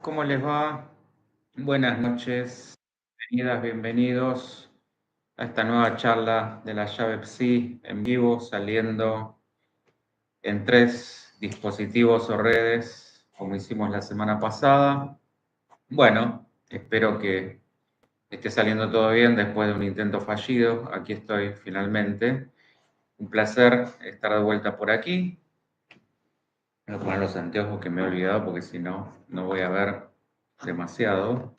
¿Cómo les va? Buenas noches, bienvenidas, bienvenidos a esta nueva charla de la llave Psi en vivo, saliendo en 3 dispositivos o redes, como hicimos la semana pasada. Bueno, espero que esté saliendo todo bien después de un intento fallido. Aquí estoy finalmente. Un placer estar de vuelta por aquí. Voy a poner los anteojos que me he olvidado porque si no, no voy a ver demasiado.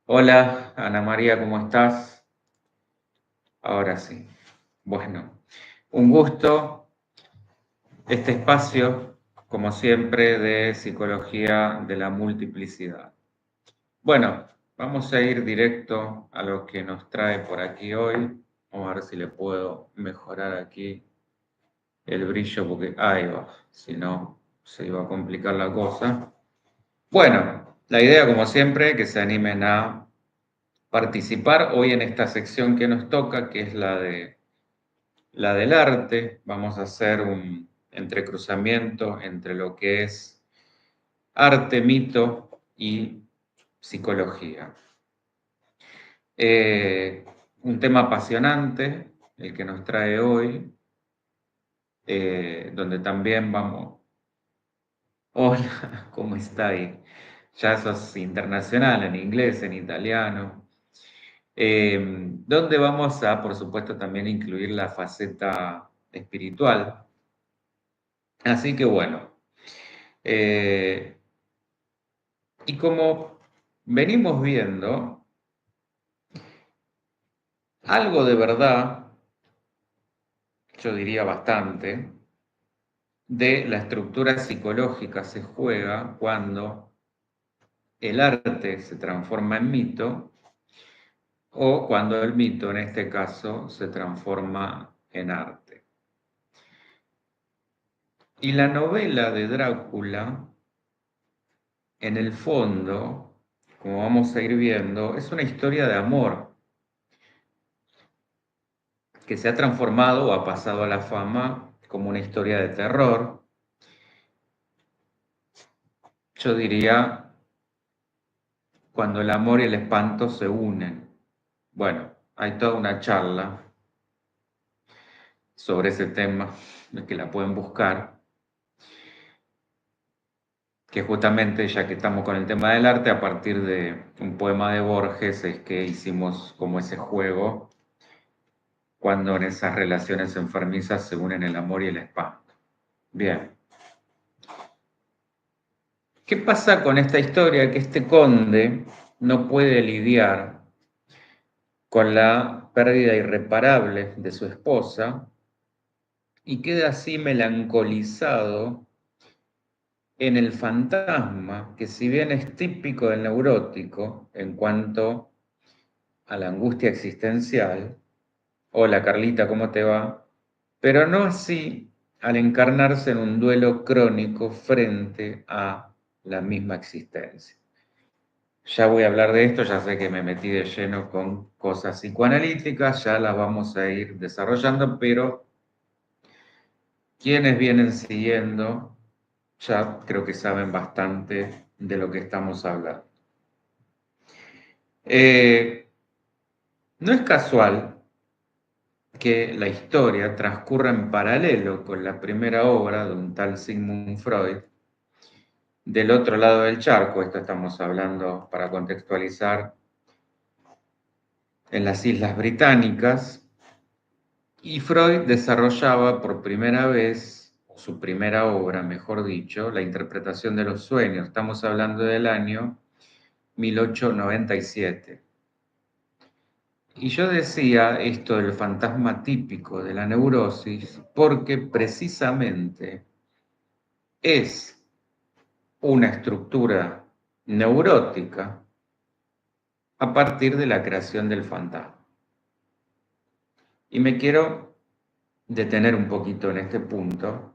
Hola, Ana María, ¿cómo estás? Ahora sí. Bueno, un gusto. Este espacio, como siempre, de psicología de la multiplicidad. Bueno, vamos a ir directo a lo que nos trae por aquí hoy. Vamos a ver si le puedo mejorar aquí el brillo, porque ahí va, si no se iba a complicar la cosa. Bueno, la idea, como siempre, que se animen a participar hoy en esta sección que nos toca, que es la del arte. Vamos a hacer un entrecruzamiento entre lo que es arte, mito y psicología. Un tema apasionante, el que nos trae hoy, donde también vamos... Hola, ¿cómo estáis? Ya sos internacional en inglés, en italiano. Donde vamos a, por supuesto, también incluir la faceta espiritual. Así que bueno, eh, y como venimos viendo, algo de verdad, yo diría bastante, de la estructura psicológica se juega cuando el arte se transforma en mito o cuando el mito, en este caso, se transforma en arte. Y la novela de Drácula, en el fondo, como vamos a ir viendo, es una historia de amor que se ha transformado o ha pasado a la fama como una historia de terror. Yo diría cuando el amor y el espanto se unen. Bueno, hay toda una charla sobre ese tema, que la pueden buscar, que justamente, ya que estamos con el tema del arte, a partir de un poema de Borges es que hicimos como ese juego cuando en esas relaciones enfermizas se unen el amor y el espanto. Bien. ¿Qué pasa con esta historia? Que este conde no puede lidiar con la pérdida irreparable de su esposa y queda así melancolizado en el fantasma, que si bien es típico del neurótico en cuanto a la angustia existencial, hola Carlita, ¿cómo te va? Pero no así al encarnarse en un duelo crónico frente a la misma existencia. Ya voy a hablar de esto, ya sé que me metí de lleno con cosas psicoanalíticas, ya las vamos a ir desarrollando, pero quienes vienen siguiendo ya creo que saben bastante de lo que estamos hablando. No es casual que la historia transcurra en paralelo con la primera obra de un tal Sigmund Freud, del otro lado del charco. Esto estamos hablando para contextualizar en las Islas Británicas, y Freud desarrollaba por primera vez, su primera obra, mejor dicho, la interpretación de los sueños. Estamos hablando del año 1897. Y yo decía esto del fantasma típico de la neurosis porque precisamente es una estructura neurótica a partir de la creación del fantasma. Y me quiero detener un poquito en este punto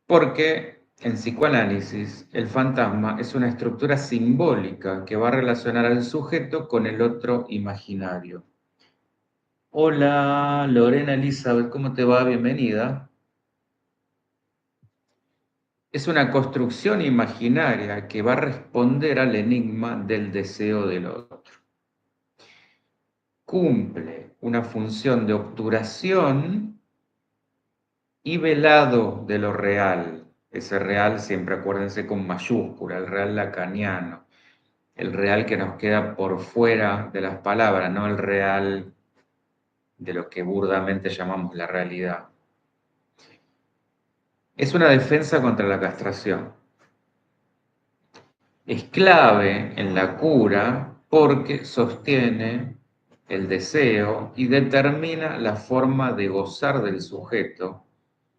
porque en psicoanálisis el fantasma es una estructura simbólica que va a relacionar al sujeto con el otro imaginario. Hola Lorena Elizabeth, ¿cómo te va? Bienvenida. es una construcción imaginaria que va a responder al enigma del deseo del otro. Cumple una función de obturación y velado de lo real. Ese real, siempre acuérdense con mayúscula, el real lacaniano, el real que nos queda por fuera de las palabras, no el real de lo que burdamente llamamos la realidad. Es una defensa contra la castración. Es clave en la cura porque sostiene el deseo y determina la forma de gozar del sujeto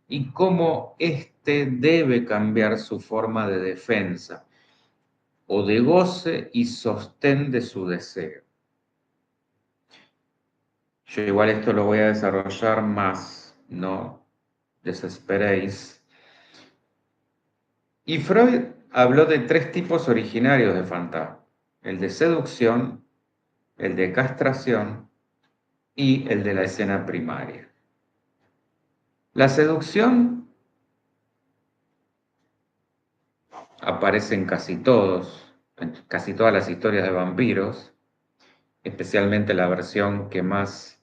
y cómo éste debe cambiar su forma de defensa o de goce y sostén de su deseo. Yo igual esto lo voy a desarrollar más, no desesperéis. Y Freud habló de 3 tipos originarios de fantasma: el de seducción, el de castración y el de la escena primaria. La seducción aparece en casi todas las historias de vampiros, especialmente la versión que más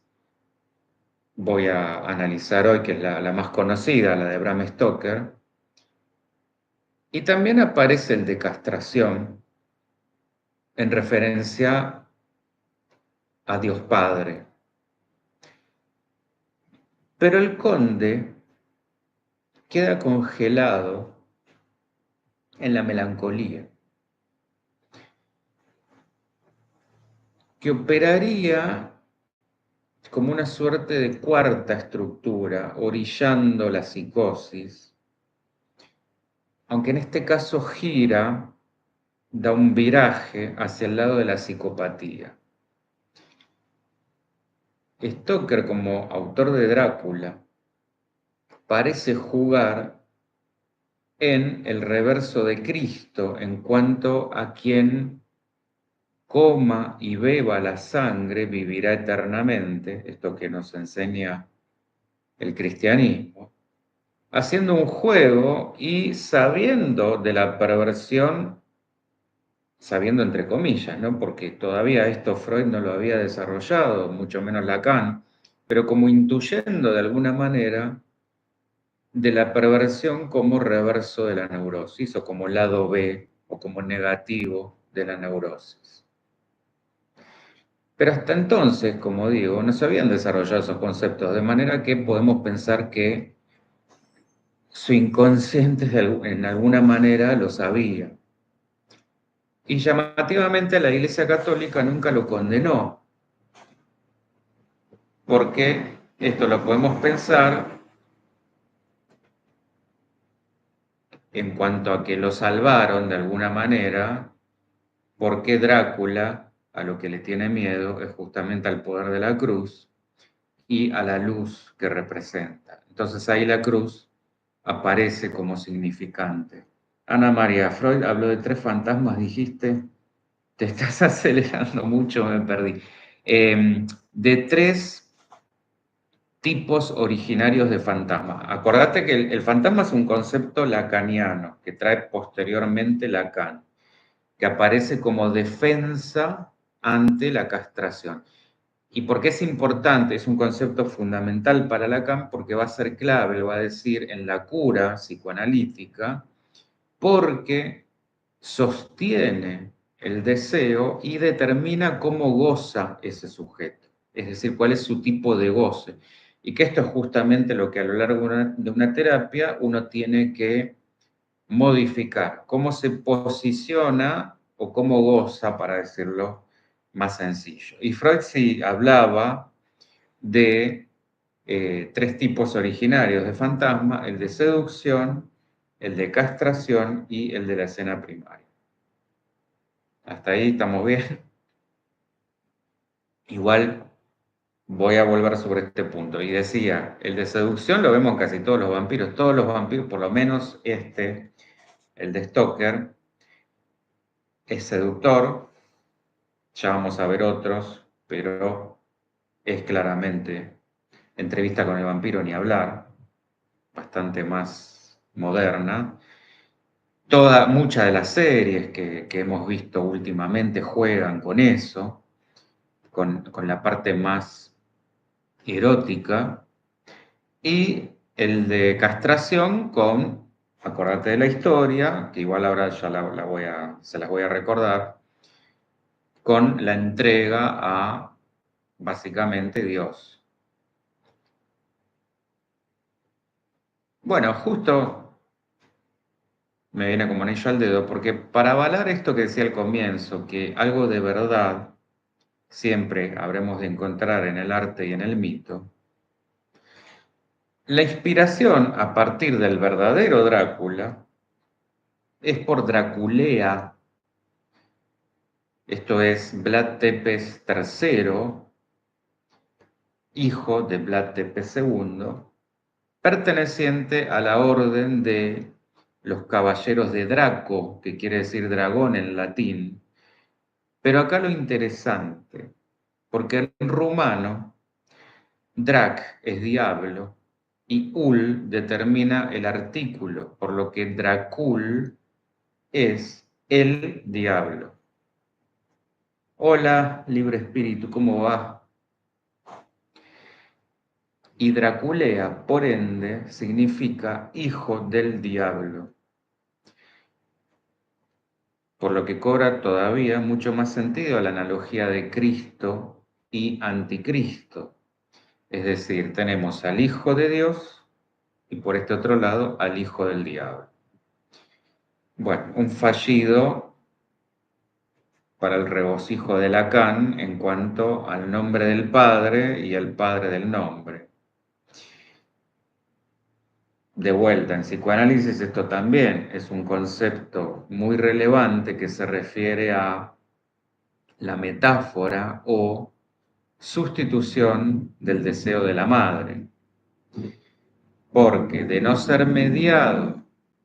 voy a analizar hoy, que es la más conocida, la de Bram Stoker. Y también aparece el de castración, en referencia a Dios Padre. Pero el conde queda congelado en la melancolía, que operaría como una suerte de cuarta estructura, orillando la psicosis, aunque en este caso gira, da un viraje hacia el lado de la psicopatía. Stoker, como autor de Drácula, parece jugar en el reverso de Cristo en cuanto a quien coma y beba la sangre vivirá eternamente, esto que nos enseña el cristianismo, haciendo un juego y sabiendo de la perversión, sabiendo entre comillas, ¿no? Porque todavía esto Freud no lo había desarrollado, mucho menos Lacan, pero como intuyendo de alguna manera de la perversión como reverso de la neurosis o como lado B o como negativo de la neurosis. Pero hasta entonces, como digo, no se habían desarrollado esos conceptos, de manera que podemos pensar que su inconsciente en alguna manera lo sabía. Y llamativamente la Iglesia Católica nunca lo condenó, porque esto lo podemos pensar en cuanto a que lo salvaron de alguna manera, porque Drácula a lo que le tiene miedo es justamente al poder de la cruz y a la luz que representa. Entonces ahí la cruz aparece como significante. Ana María, Freud habló de 3 fantasmas, dijiste. Te estás acelerando mucho, me perdí. De 3 tipos originarios de fantasma. Acordate que el fantasma es un concepto lacaniano que trae posteriormente Lacan, que aparece como defensa ante la castración. ¿Y por qué es importante? Es un concepto fundamental para Lacan porque va a ser clave, lo va a decir, en la cura psicoanalítica, porque sostiene el deseo y determina cómo goza ese sujeto, es decir, cuál es su tipo de goce. Y que esto es justamente lo que a lo largo de una terapia uno tiene que modificar, cómo se posiciona o cómo goza, para decirlo más sencillo. Y Freud sí hablaba de 3 tipos originarios de fantasma: el de seducción, el de castración y el de la escena primaria. Hasta ahí estamos bien. Igual voy a volver sobre este punto. Y decía, el de seducción lo vemos en casi todos los vampiros, por lo menos este, el de Stoker, es seductor. Ya vamos a ver otros, pero es claramente Entrevista con el vampiro, ni hablar, bastante más moderna. Muchas de las series que hemos visto últimamente juegan con eso, con la parte más erótica, y el de castración con, acordate de la historia, que igual ahora ya se las voy a recordar, con la entrega a básicamente Dios. Bueno, justo me viene como anillo al dedo, porque para avalar esto que decía al comienzo, que algo de verdad siempre habremos de encontrar en el arte y en el mito, la inspiración a partir del verdadero Drácula es por Draculea, esto es Vlad Tepes III, hijo de Vlad Tepes II, perteneciente a la orden de los caballeros de Draco, que quiere decir dragón en latín. Pero acá lo interesante, porque en rumano, drac es diablo y ul determina el artículo, por lo que Dracul es el diablo. Hola, libre espíritu, ¿cómo va? Y Draculea, por ende, significa hijo del diablo, por lo que cobra todavía mucho más sentido la analogía de Cristo y anticristo. Es decir, tenemos al hijo de Dios y por este otro lado al hijo del diablo. Bueno, un fallido para el regocijo de Lacan en cuanto al nombre del Padre y el Padre del nombre. De vuelta, en psicoanálisis esto también es un concepto muy relevante que se refiere a la metáfora o sustitución del deseo de la madre. Porque de no ser mediado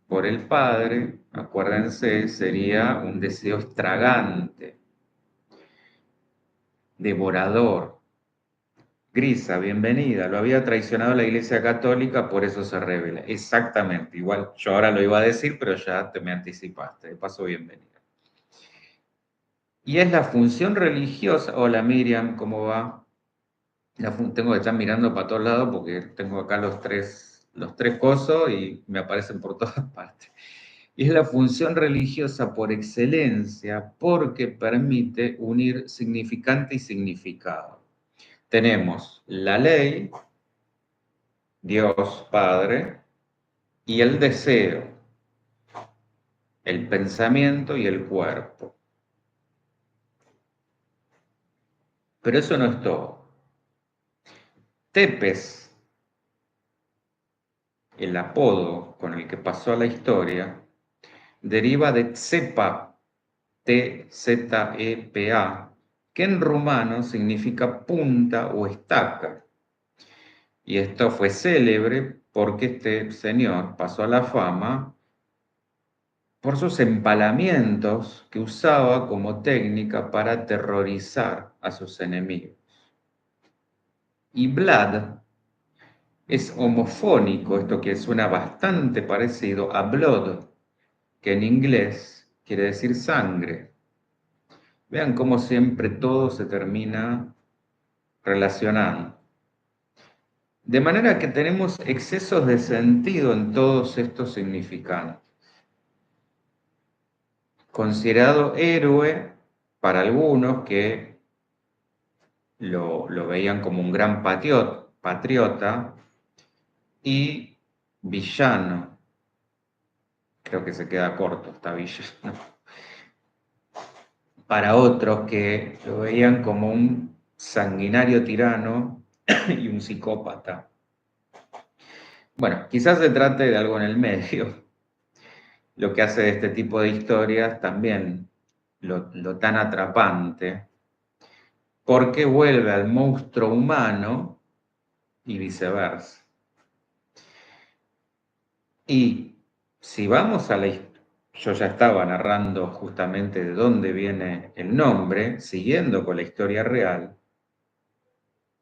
por el Padre, acuérdense, sería un deseo estragante, devorador. Grisa, bienvenida. Lo había traicionado la Iglesia Católica, por eso se revela. Exactamente, igual yo ahora lo iba a decir, pero ya te me anticipaste. De paso, bienvenida. Y es la función religiosa. Hola Miriam, ¿cómo va? Tengo que estar mirando para todos lados porque tengo acá los tres cosos y me aparecen por todas partes. Y es la función religiosa por excelencia porque permite unir significante y significado. Tenemos la ley, Dios Padre, y el deseo, el pensamiento y el cuerpo. Pero eso no es todo. Tepes, el apodo con el que pasó a la historia, deriva de Tzepa, T-Z-E-P-A, que en rumano significa punta o estaca. Y esto fue célebre porque este señor pasó a la fama por sus empalamientos que usaba como técnica para aterrorizar a sus enemigos. Y Vlad es homofónico, esto que suena bastante parecido a blood, que en inglés quiere decir sangre. Vean cómo siempre todo se termina relacionando. De manera que tenemos excesos de sentido en todos estos significantes. Considerado héroe para algunos que lo veían como un gran patriota y villano. Creo que se queda corto esta villano. Para otros que lo veían como un sanguinario tirano y un psicópata. Bueno, quizás se trate de algo en el medio. Lo que hace de este tipo de historias también lo tan atrapante, porque vuelve al monstruo humano y viceversa. Y si vamos a la historia, yo ya estaba narrando justamente de dónde viene el nombre, siguiendo con la historia real.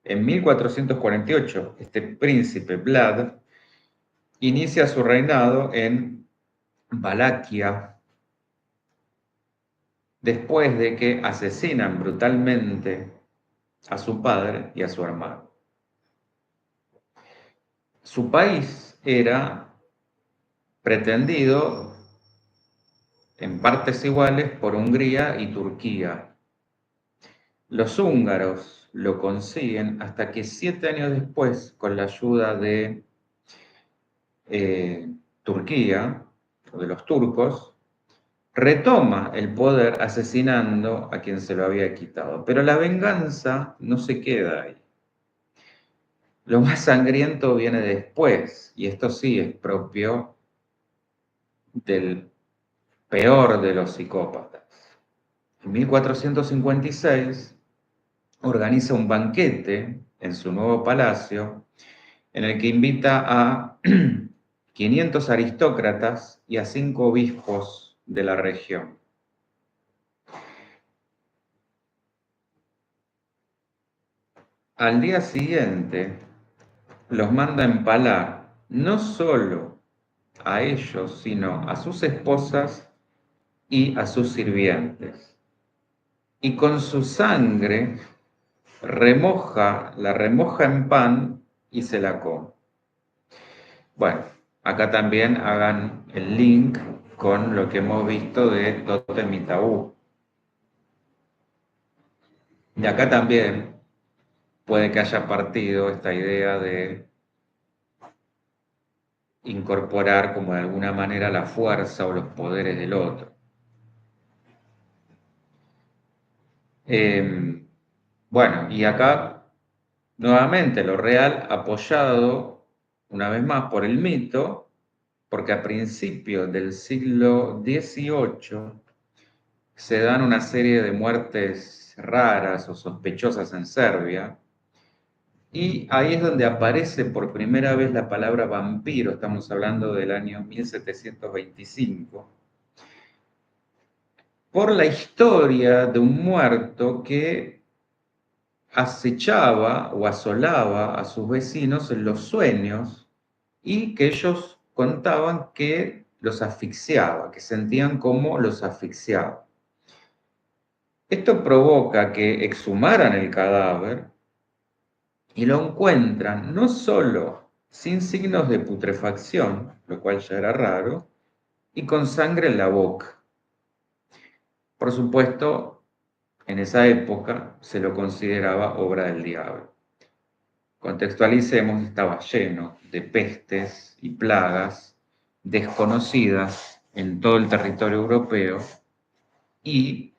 En 1448, este príncipe Vlad inicia su reinado en Valaquia, después de que asesinan brutalmente a su padre y a su hermano. Su país era pretendido en partes iguales por Hungría y Turquía. Los húngaros lo consiguen hasta que 7 años después, con la ayuda de Turquía, o de los turcos, retoma el poder asesinando a quien se lo había quitado. Pero la venganza no se queda ahí. Lo más sangriento viene después, y esto sí es propio del peor de los psicópatas. En 1456 organiza un banquete en su nuevo palacio en el que invita a 500 aristócratas y a 5 obispos de la región. Al día siguiente los manda a empalar no solo a ellos, sino a sus esposas y a sus sirvientes. Y con su sangre la remoja en pan y se la come. Bueno, acá también hagan el link con lo que hemos visto de Tótem y Tabú. Y acá también puede que haya partido esta idea de incorporar como de alguna manera la fuerza o los poderes del otro. Bueno, y acá nuevamente lo real apoyado una vez más por el mito, porque a principios del siglo XVIII se dan una serie de muertes raras o sospechosas en Serbia, y ahí es donde aparece por primera vez la palabra vampiro, estamos hablando del año 1725, por la historia de un muerto que acechaba o asolaba a sus vecinos en los sueños y que ellos contaban que los asfixiaba, que sentían como los asfixiaba. Esto provoca que exhumaran el cadáver y lo encuentran no solo sin signos de putrefacción, lo cual ya era raro, y con sangre en la boca. Por supuesto, en esa época se lo consideraba obra del diablo. Contextualicemos, estaba lleno de pestes y plagas desconocidas en todo el territorio europeo y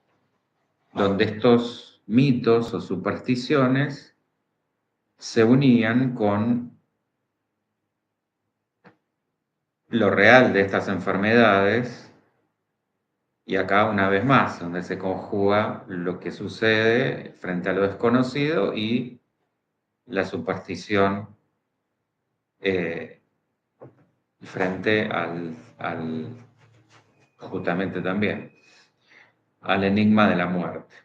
donde estos mitos o supersticiones se unían con lo real de estas enfermedades, y acá una vez más, donde se conjuga lo que sucede frente a lo desconocido y la superstición frente justamente también, al enigma de la muerte.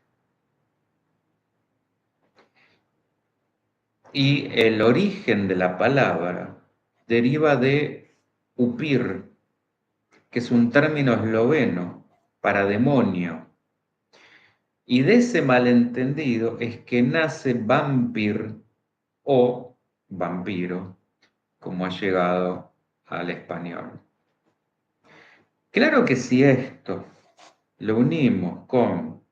Y el origen de la palabra deriva de upir, que es un término esloveno para demonio. Y de ese malentendido es que nace vampir o vampiro, como ha llegado al español. Claro que si esto lo unimos con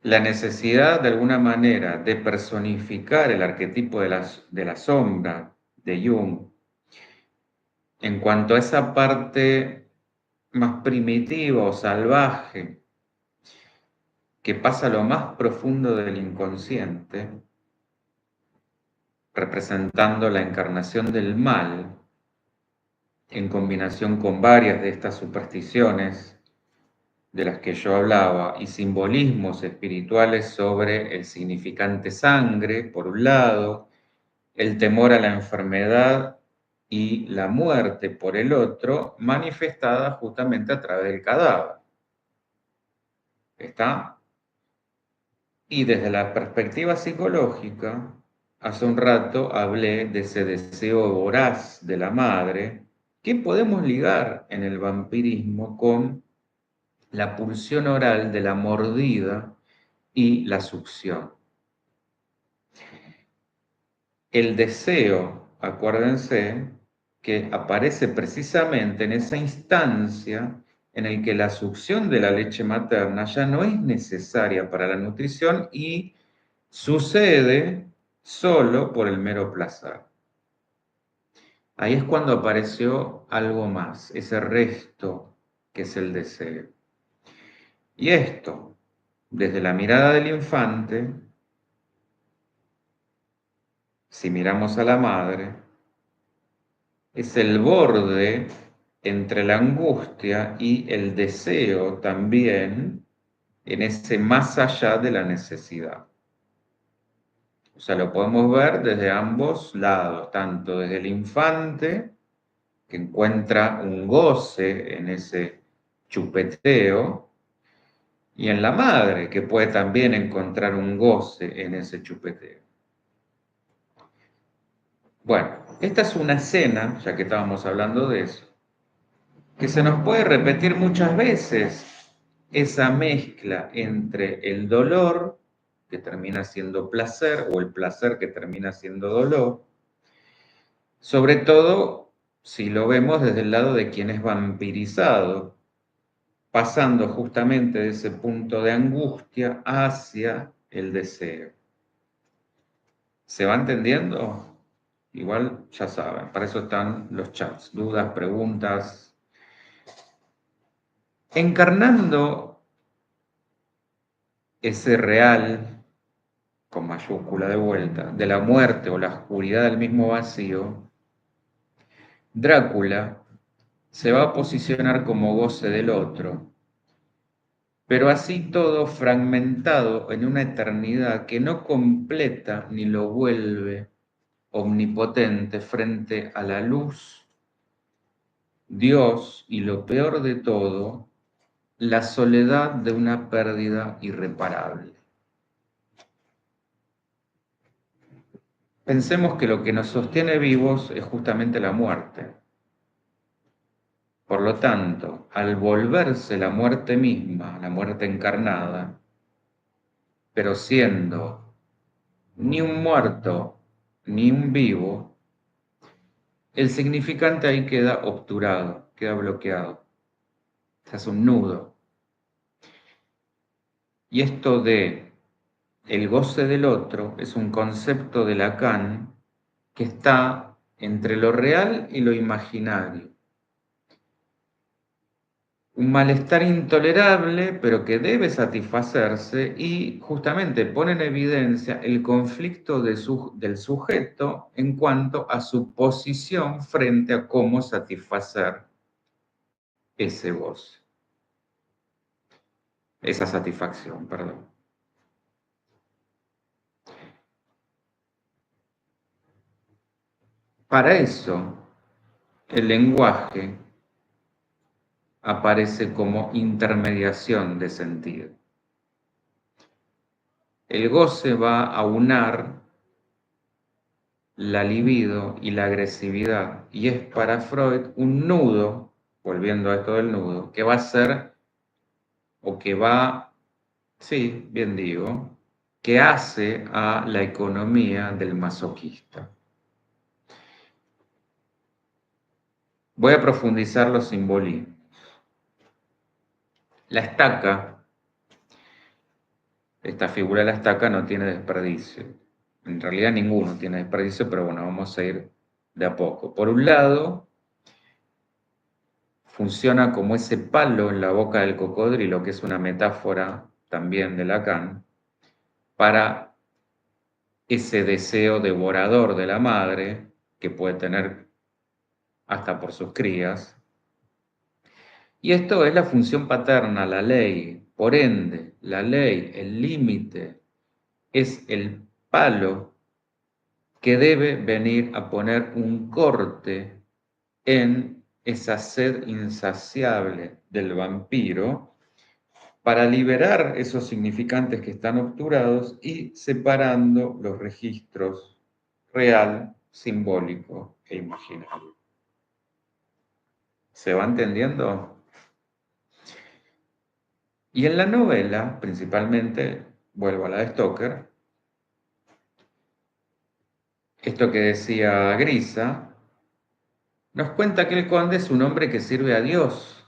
la necesidad de alguna manera de personificar el arquetipo de la sombra de Jung, en cuanto a esa parte más primitiva o salvaje que pasa a lo más profundo del inconsciente, representando la encarnación del mal, en combinación con varias de estas supersticiones de las que yo hablaba y simbolismos espirituales sobre el significante sangre, por un lado, el temor a la enfermedad y la muerte, por el otro, manifestada justamente a través del cadáver. ¿Está? Y desde la perspectiva psicológica, hace un rato hablé de ese deseo voraz de la madre que podemos ligar en el vampirismo con la pulsión oral de la mordida y la succión. El deseo, acuérdense, que aparece precisamente en esa instancia en el que la succión de la leche materna ya no es necesaria para la nutrición y sucede solo por el mero placer. Ahí es cuando apareció algo más, ese resto que es el deseo. Y esto, desde la mirada del infante, si miramos a la madre, es el borde entre la angustia y el deseo también en ese más allá de la necesidad. O sea, lo podemos ver desde ambos lados, tanto desde el infante, que encuentra un goce en ese chupeteo, y en la madre, que puede también encontrar un goce en ese chupeteo. Bueno, esta es una escena, ya que estábamos hablando de eso, que se nos puede repetir muchas veces, esa mezcla entre el dolor, que termina siendo placer, o el placer que termina siendo dolor, sobre todo si lo vemos desde el lado de quien es vampirizado, pasando justamente de ese punto de angustia hacia el deseo. ¿Se va entendiendo? Igual ya saben, para eso están los chats, dudas, preguntas. Encarnando ese real, con mayúscula de vuelta, de la muerte o la oscuridad del mismo vacío, Drácula se va a posicionar como goce del otro, pero así todo fragmentado en una eternidad que no completa ni lo vuelve omnipotente frente a la luz, Dios y lo peor de todo, la soledad de una pérdida irreparable. Pensemos que lo que nos sostiene vivos es justamente la muerte. Por lo tanto, al volverse la muerte misma, la muerte encarnada, pero siendo ni un muerto ni un vivo, el significante ahí queda obturado, queda bloqueado, se hace un nudo. Y esto de el goce del otro es un concepto de Lacan que está entre lo real y lo imaginario. Un malestar intolerable, pero que debe satisfacerse y justamente pone en evidencia el conflicto del sujeto en cuanto a su posición frente a cómo satisfacer ese goce, esa satisfacción, perdón. Para eso, el lenguaje aparece como intermediación de sentido. El goce va a unar la libido y la agresividad, y es para Freud un nudo, volviendo a esto del nudo, que va a ser, o que va, sí, bien digo, que hace a la economía del masoquista. Voy a profundizar los simbolismos. La estaca, esta figura de la estaca no tiene desperdicio. En realidad ninguno tiene desperdicio, pero bueno, vamos a ir de a poco. Por un lado, funciona como ese palo en la boca del cocodrilo, que es una metáfora también de Lacan, para ese deseo devorador de la madre, que puede tener hasta por sus crías. Y esto es la función paterna, la ley. Por ende, la ley, el límite, es el palo que debe venir a poner un corte en esa sed insaciable del vampiro para liberar esos significantes que están obturados y separando los registros real, simbólico e imaginario. ¿Se va entendiendo? Y en la novela, principalmente, vuelvo a la de Stoker, esto que decía Grisa, nos cuenta que el conde es un hombre que sirve a Dios.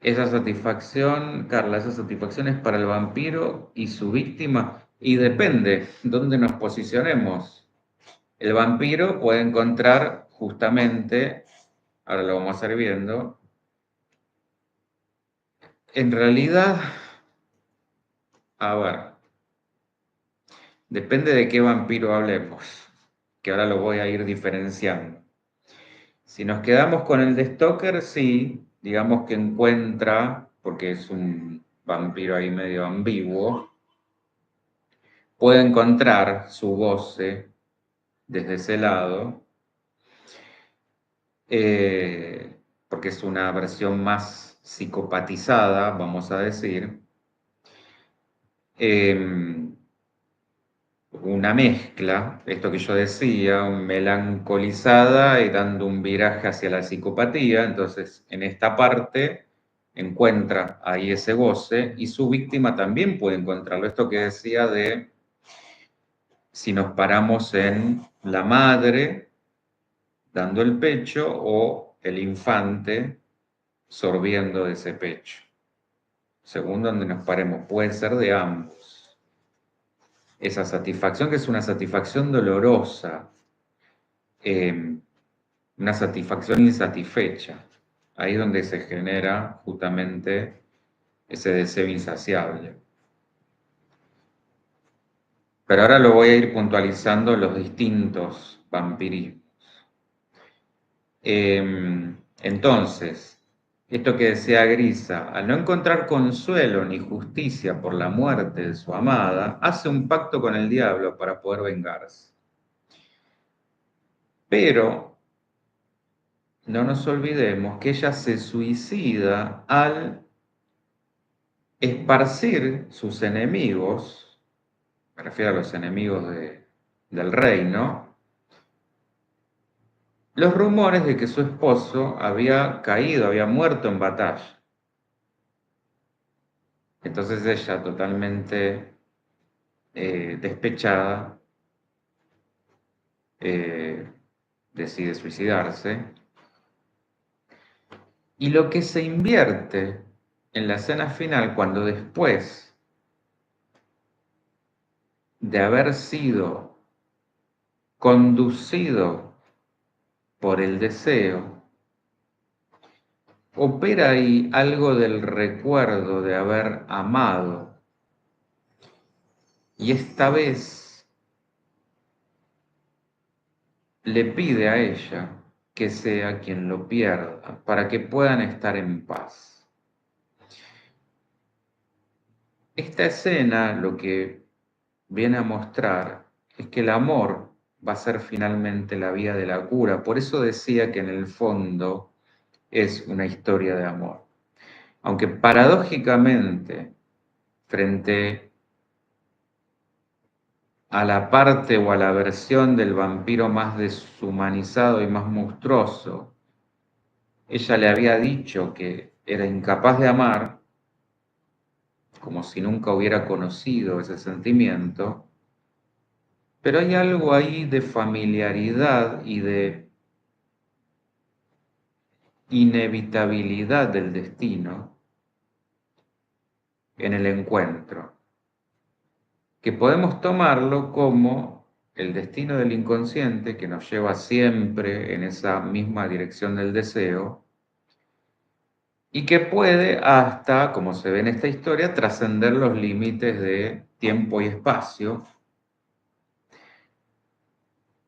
Esa satisfacción, Carla, esa satisfacción es para el vampiro y su víctima, y depende dónde nos posicionemos. El vampiro puede encontrar justamente, ahora lo vamos a ir viendo, en realidad, a ver, depende de qué vampiro hablemos, que ahora lo voy a ir diferenciando. Si nos quedamos con el de Stoker, sí, digamos que encuentra, porque es un vampiro ahí medio ambiguo, puede encontrar su goce desde ese lado, porque es una versión más psicopatizada, vamos a decir, una mezcla, esto que yo decía, melancolizada y dando un viraje hacia la psicopatía. Entonces, en esta parte encuentra ahí ese goce y su víctima también puede encontrarlo. Esto que decía de si nos paramos en la madre dando el pecho o el infante sorbiendo de ese pecho. Según donde nos paremos, puede ser de ambos. Esa satisfacción que es una satisfacción dolorosa, una satisfacción insatisfecha. Ahí es donde se genera justamente ese deseo insaciable. Pero ahora lo voy a ir puntualizando los distintos vampirismos. Entonces, esto que decía Grisa, al no encontrar consuelo ni justicia por la muerte de su amada, hace un pacto con el diablo para poder vengarse. Pero no nos olvidemos que ella se suicida al esparcir sus enemigos, me refiero a los enemigos del reino, los rumores de que su esposo había caído, había muerto en batalla. Entonces ella, totalmente despechada, decide suicidarse. Y lo que se invierte en la escena final, cuando después de haber sido conducido por el deseo, opera ahí algo del recuerdo de haber amado. Y esta vez le pide a ella que sea quien lo pierda, para que puedan estar en paz. Esta escena lo que viene a mostrar es que el amor va a ser finalmente la vía de la cura. Por eso decía que en el fondo es una historia de amor. Aunque paradójicamente, frente a la parte o a la versión del vampiro más deshumanizado y más monstruoso, ella le había dicho que era incapaz de amar, como si nunca hubiera conocido ese sentimiento, pero hay algo ahí de familiaridad y de inevitabilidad del destino en el encuentro, que podemos tomarlo como el destino del inconsciente que nos lleva siempre en esa misma dirección del deseo y que puede hasta, como se ve en esta historia, trascender los límites de tiempo y espacio,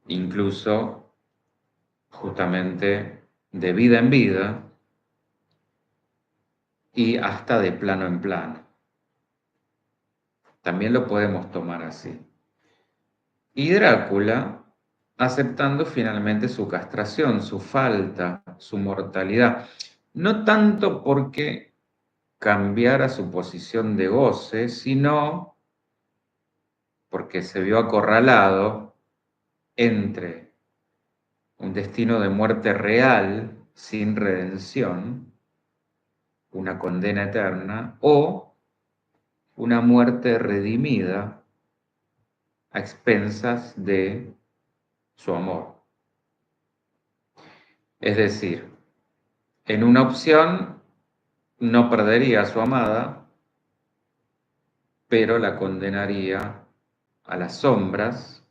incluso justamente de vida en vida y hasta de plano en plano. También lo podemos tomar así. Y Drácula aceptando finalmente su castración, su falta, su mortalidad. No tanto porque cambiara su posición de goce, sino porque se vio acorralado entre un destino de muerte real, sin redención, una condena eterna, o una muerte redimida a expensas de su amor. Es decir, en una opción no perdería a su amada, pero la condenaría a las sombras,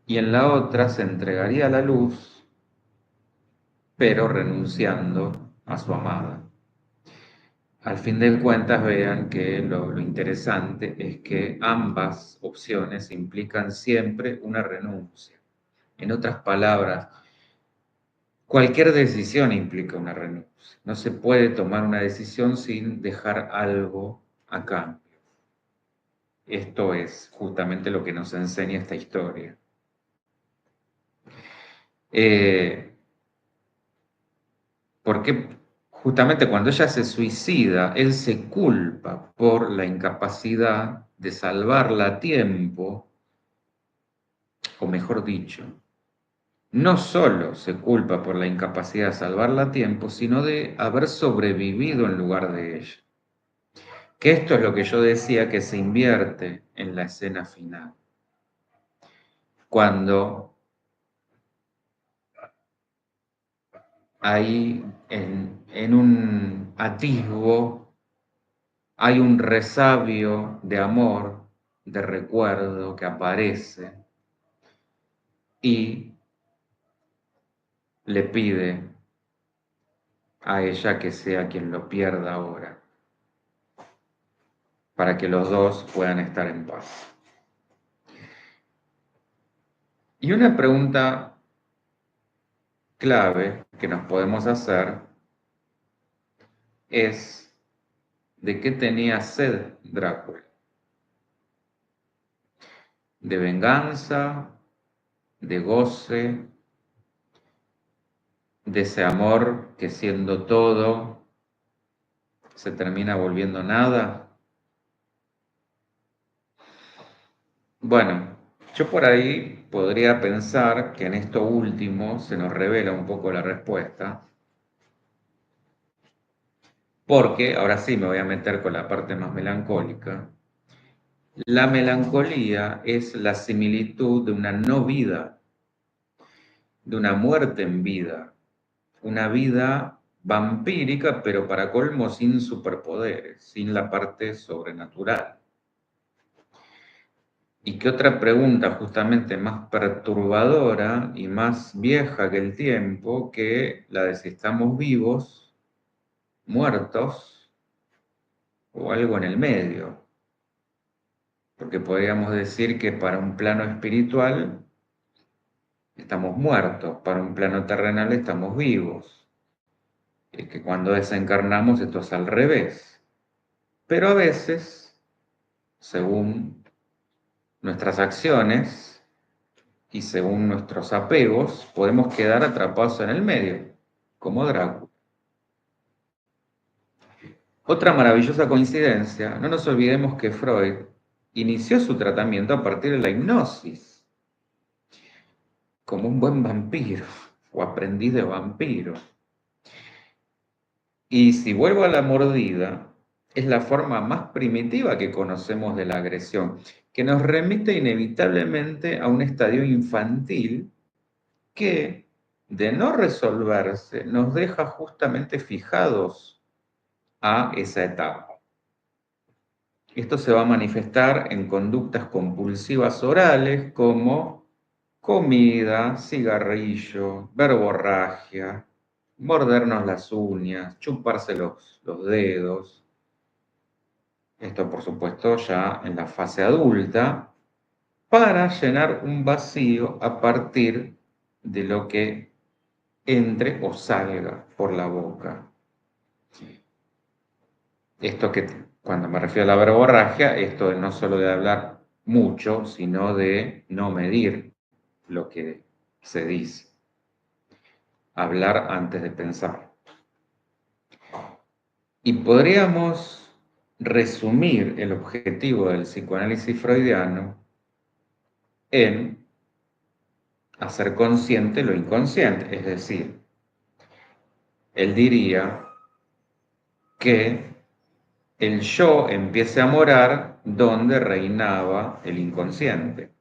y en la otra se entregaría a la luz, pero renunciando a su amada. Al fin de cuentas, vean que lo interesante es que ambas opciones implican siempre una renuncia. En otras palabras, cualquier decisión implica una renuncia. No se puede tomar una decisión sin dejar algo a cambio. Esto es justamente lo que nos enseña esta historia. Porque justamente cuando ella se suicida, él se culpa por la incapacidad de salvarla a tiempo, o mejor dicho, no solo se culpa por la incapacidad de salvarla a tiempo, sino de haber sobrevivido en lugar de ella. Que esto es lo que yo decía que se invierte en la escena final. Cuando hay en un atisbo, hay un resabio de amor, de recuerdo que aparece y le pide a ella que sea quien lo pierda ahora, para que los dos puedan estar en paz. Y una pregunta clave que nos podemos hacer es: ¿de qué tenía sed Drácula? ¿De venganza? ¿De goce? ¿De ese amor que siendo todo se termina volviendo nada? Bueno, yo por ahí podría pensar que en esto último se nos revela un poco la respuesta, porque ahora sí me voy a meter con la parte más melancólica. La melancolía es la similitud de una no vida, de una muerte en vida, una vida vampírica, pero para colmo sin superpoderes, sin la parte sobrenatural. ¿Y qué otra pregunta justamente más perturbadora y más vieja que el tiempo que la de si estamos vivos, muertos o algo en el medio? Porque podríamos decir que para un plano espiritual estamos muertos, para un plano terrenal estamos vivos, y que cuando desencarnamos esto es al revés. Pero a veces, según nuestras acciones y según nuestros apegos, podemos quedar atrapados en el medio, como Drácula. Otra maravillosa coincidencia, no nos olvidemos que Freud inició su tratamiento a partir de la hipnosis, como un buen vampiro o aprendiz de vampiro. Y si vuelvo a la mordida, es la forma más primitiva que conocemos de la agresión, que nos remite inevitablemente a un estadio infantil que, de no resolverse, nos deja justamente fijados a esa etapa. Esto se va a manifestar en conductas compulsivas orales como comida, cigarrillo, verborragia, mordernos las uñas, chuparse los dedos. Esto, por supuesto, ya en la fase adulta, para llenar un vacío a partir de lo que entre o salga por la boca. Esto que, cuando me refiero a la verborragia, esto no solo de hablar mucho, sino de no medir lo que se dice. Hablar antes de pensar. Y podríamos resumir el objetivo del psicoanálisis freudiano en hacer consciente lo inconsciente. Es decir, él diría que el yo empiece a morar donde reinaba el inconsciente.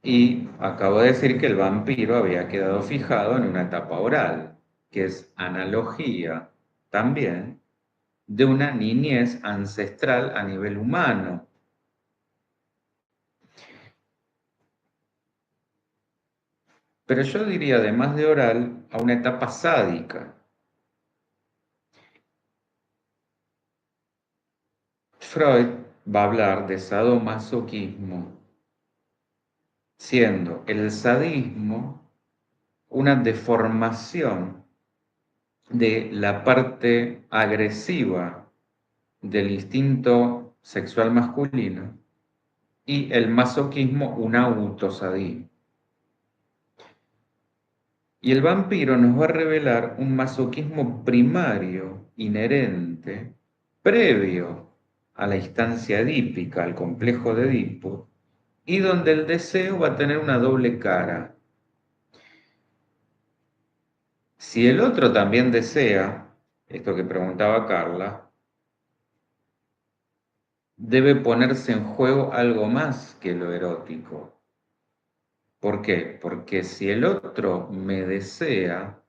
Y acabo de decir que el vampiro había quedado fijado en una etapa oral, que es analogía también de una niñez ancestral a nivel humano. Pero yo diría, además de oral, a una etapa sádica. Freud va a hablar de sadomasoquismo, siendo el sadismo una deformación de la parte agresiva del instinto sexual masculino y el masoquismo un autosadismo. Y el vampiro nos va a revelar un masoquismo primario, inherente, previo a la instancia edípica, al complejo de Edipo, y donde el deseo va a tener una doble cara. Si el otro también desea, esto que preguntaba Carla, debe ponerse en juego algo más que lo erótico. ¿Por qué? Porque si el otro me desea,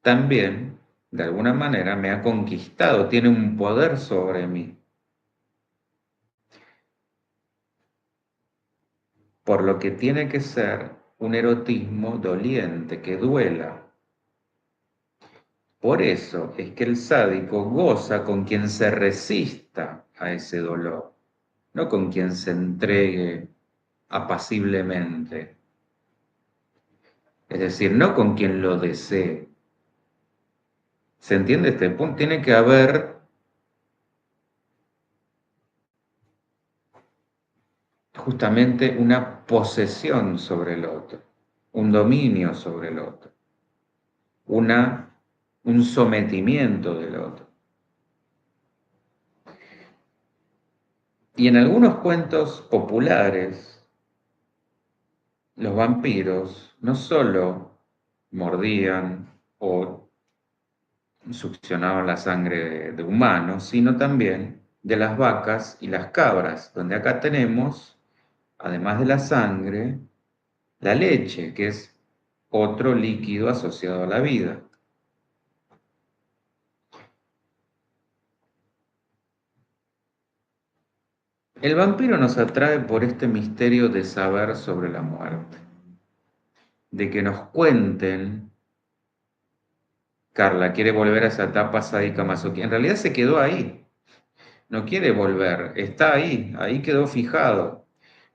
también, de alguna manera, me ha conquistado, tiene un poder sobre mí. Por lo que tiene que ser un erotismo doliente, que duela. Por eso es que el sádico goza con quien se resista a ese dolor, no con quien se entregue apaciblemente. Es decir, no con quien lo desee. ¿Se entiende este punto? Tiene que haber justamente una posesión sobre el otro, un dominio sobre el otro, un sometimiento del otro. Y en algunos cuentos populares, los vampiros no solo mordían o succionaban la sangre de humanos, sino también de las vacas y las cabras, donde acá tenemos, además de la sangre, la leche, que es otro líquido asociado a la vida. El vampiro nos atrae por este misterio de saber sobre la muerte, de que nos cuenten. Carla quiere volver a esa etapa sádica masoquista. En realidad se quedó ahí, no quiere volver, está ahí, ahí quedó fijado.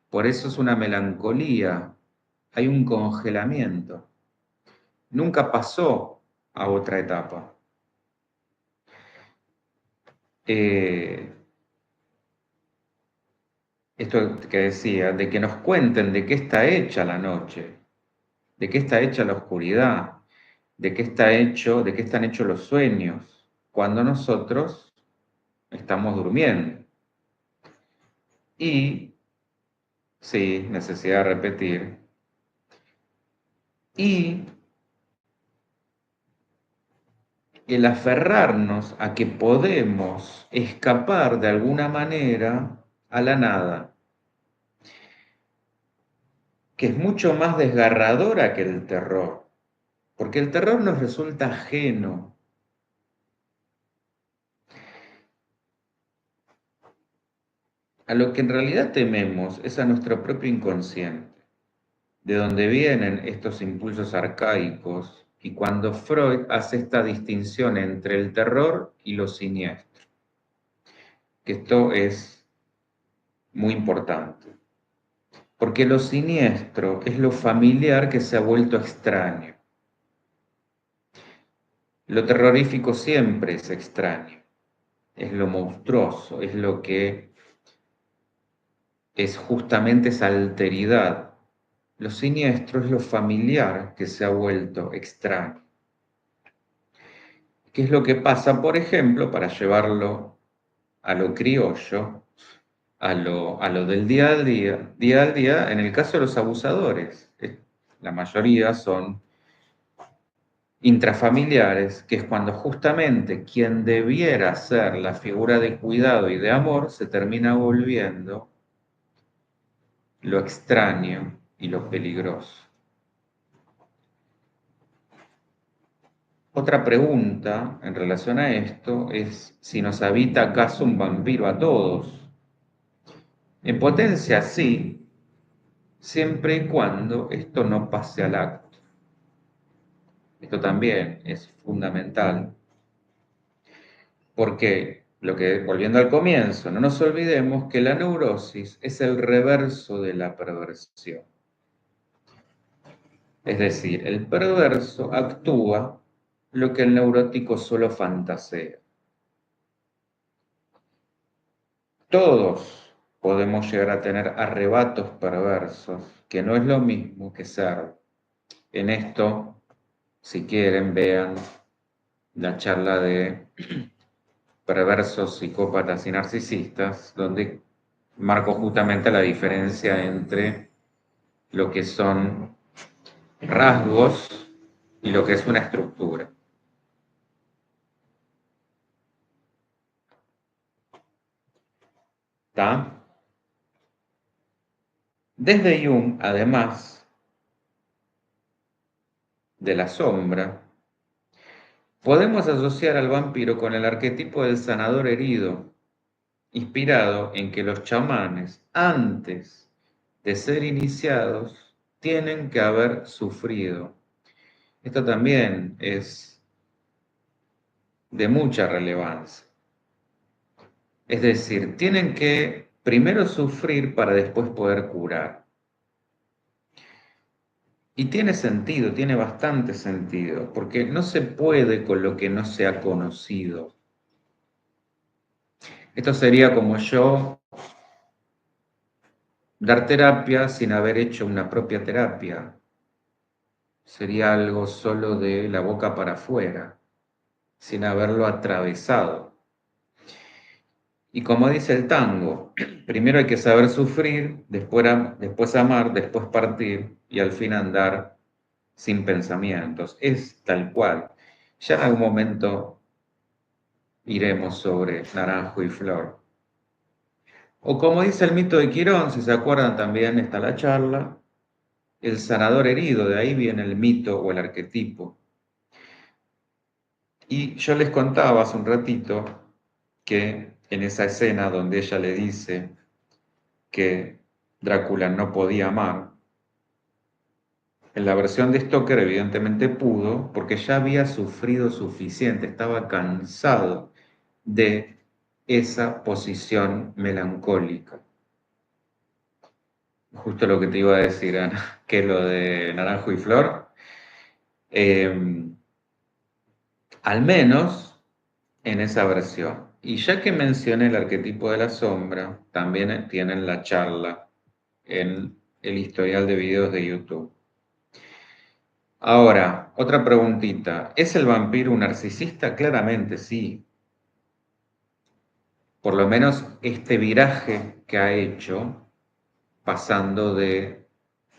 Por eso es una melancolía, hay un congelamiento. Nunca pasó a otra etapa. Eh, Esto que decía, de que nos cuenten de qué está hecha la noche, de qué está hecha la oscuridad, de qué está hecho, de qué están hechos los sueños, cuando nosotros estamos durmiendo. Y, sí, necesidad de repetir, y el aferrarnos a que podemos escapar de alguna manera a la nada, que es mucho más desgarradora que el terror, porque el terror nos resulta ajeno. A lo que en realidad tememos es a nuestro propio inconsciente, de donde vienen estos impulsos arcaicos, y cuando Freud hace esta distinción entre el terror y lo siniestro, que esto es muy importante, porque lo siniestro es lo familiar que se ha vuelto extraño. Lo terrorífico siempre es extraño, es lo monstruoso, es lo que es justamente esa alteridad. Lo siniestro es lo familiar que se ha vuelto extraño. ¿Qué es lo que pasa, por ejemplo, para llevarlo a lo criollo? a lo del día al día, en el caso de los abusadores. La mayoría son intrafamiliares, que es cuando justamente quien debiera ser la figura de cuidado y de amor se termina volviendo lo extraño y lo peligroso. Otra pregunta en relación a esto es si nos habita acaso un vampiro a todos. En potencia sí, siempre y cuando esto no pase al acto. Esto también es fundamental porque, volviendo al comienzo, no nos olvidemos que la neurosis es el reverso de la perversión. Es decir, el perverso actúa lo que el neurótico solo fantasea. Todos podemos llegar a tener arrebatos perversos, que no es lo mismo que ser. En esto, si quieren, vean la charla de perversos, psicópatas y narcisistas, donde marco justamente la diferencia entre lo que son rasgos y lo que es una estructura. ¿Está? Desde Jung, además de la sombra, podemos asociar al vampiro con el arquetipo del sanador herido, inspirado en que los chamanes, antes de ser iniciados, tienen que haber sufrido. Esto también es de mucha relevancia. Es decir, tienen que primero sufrir para después poder curar. Y tiene sentido, tiene bastante sentido, porque no se puede con lo que no se ha conocido. Esto sería como yo dar terapia sin haber hecho una propia terapia. Sería algo solo de la boca para afuera, sin haberlo atravesado. Y como dice el tango, primero hay que saber sufrir, después amar, después partir y al fin andar sin pensamientos. Es tal cual. Ya en algún momento iremos sobre naranjo y flor. O como dice el mito de Quirón, si se acuerdan también está la charla, el sanador herido, de ahí viene el mito o el arquetipo. Y yo les contaba hace un ratito que en esa escena donde ella le dice que Drácula no podía amar, en la versión de Stoker evidentemente pudo porque ya había sufrido suficiente, estaba cansado de esa posición melancólica. Justo lo que te iba a decir, Ana, que es lo de Naranjo y Flor. Al menos en esa versión. Y ya que mencioné el arquetipo de la sombra, también tienen la charla en el historial de videos de YouTube. Ahora, otra preguntita. ¿Es el vampiro un narcisista? Claramente sí. Por lo menos este viraje que ha hecho, pasando de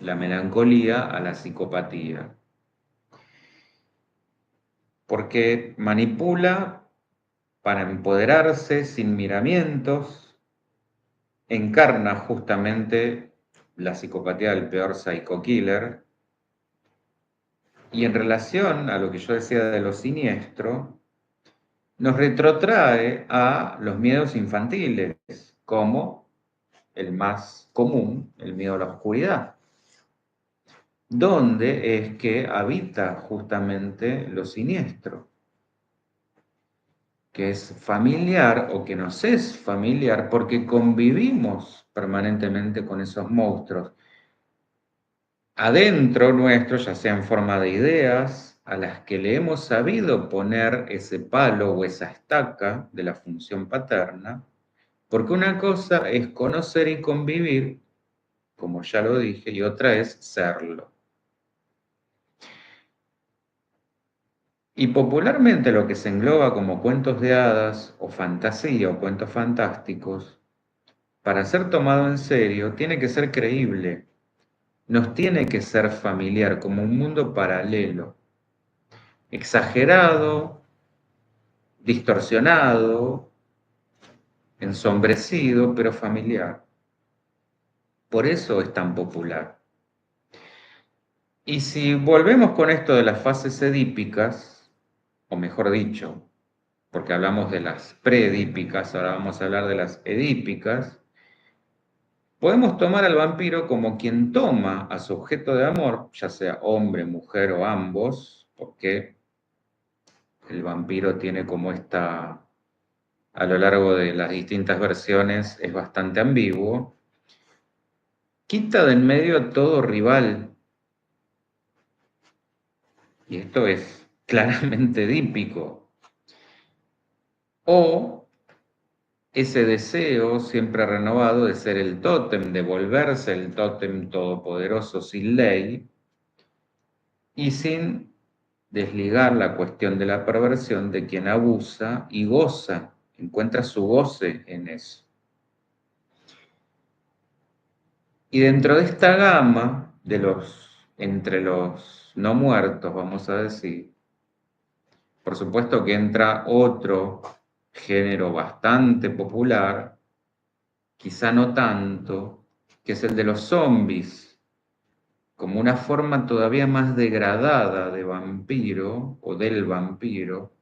la melancolía a la psicopatía. Porque manipula para empoderarse sin miramientos, encarna justamente la psicopatía del peor psycho killer. Y en relación a lo que yo decía de lo siniestro, nos retrotrae a los miedos infantiles, como el más común, el miedo a la oscuridad, donde es que habita justamente lo siniestro, que es familiar o que nos es familiar porque convivimos permanentemente con esos monstruos adentro nuestro, ya sea en forma de ideas, a las que le hemos sabido poner ese palo o esa estaca de la función paterna, porque una cosa es conocer y convivir, como ya lo dije, y otra es serlo. Y popularmente lo que se engloba como cuentos de hadas o fantasía o cuentos fantásticos, para ser tomado en serio, tiene que ser creíble, nos tiene que ser familiar, como un mundo paralelo, exagerado, distorsionado, ensombrecido, pero familiar. Por eso es tan popular. Y si volvemos con esto de las fases edípicas, o mejor dicho, porque hablamos de las preedípicas, ahora vamos a hablar de las edípicas, podemos tomar al vampiro como quien toma a su objeto de amor, ya sea hombre, mujer o ambos, porque el vampiro tiene como esta, a lo largo de las distintas versiones, es bastante ambiguo, quita de en medio a todo rival, y esto es claramente edípico, o ese deseo siempre renovado de ser el tótem, de volverse el tótem todopoderoso sin ley y sin desligar la cuestión de la perversión de quien abusa y goza, encuentra su goce en eso. Y dentro de esta gama de entre los no muertos, vamos a decir, por supuesto que entra otro género bastante popular, quizá no tanto, que es el de los zombies, como una forma todavía más degradada de vampiro o del vampiro.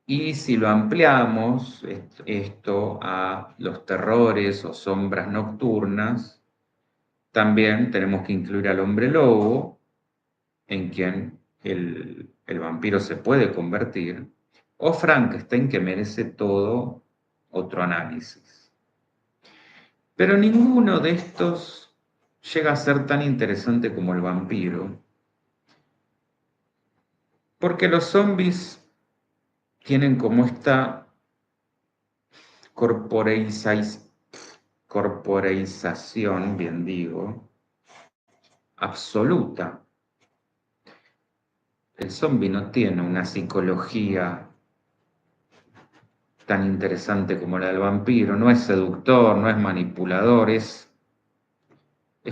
Y si lo ampliamos esto a los terrores o sombras nocturnas, también tenemos que incluir al hombre lobo, en quien el vampiro se puede convertir, o Frankenstein, que merece todo otro análisis. Pero ninguno de estos llega a ser tan interesante como el vampiro, porque los zombies tienen como esta corporeización, bien digo, absoluta. El zombi no tiene una psicología tan interesante como la del vampiro, no es seductor, no es manipulador, es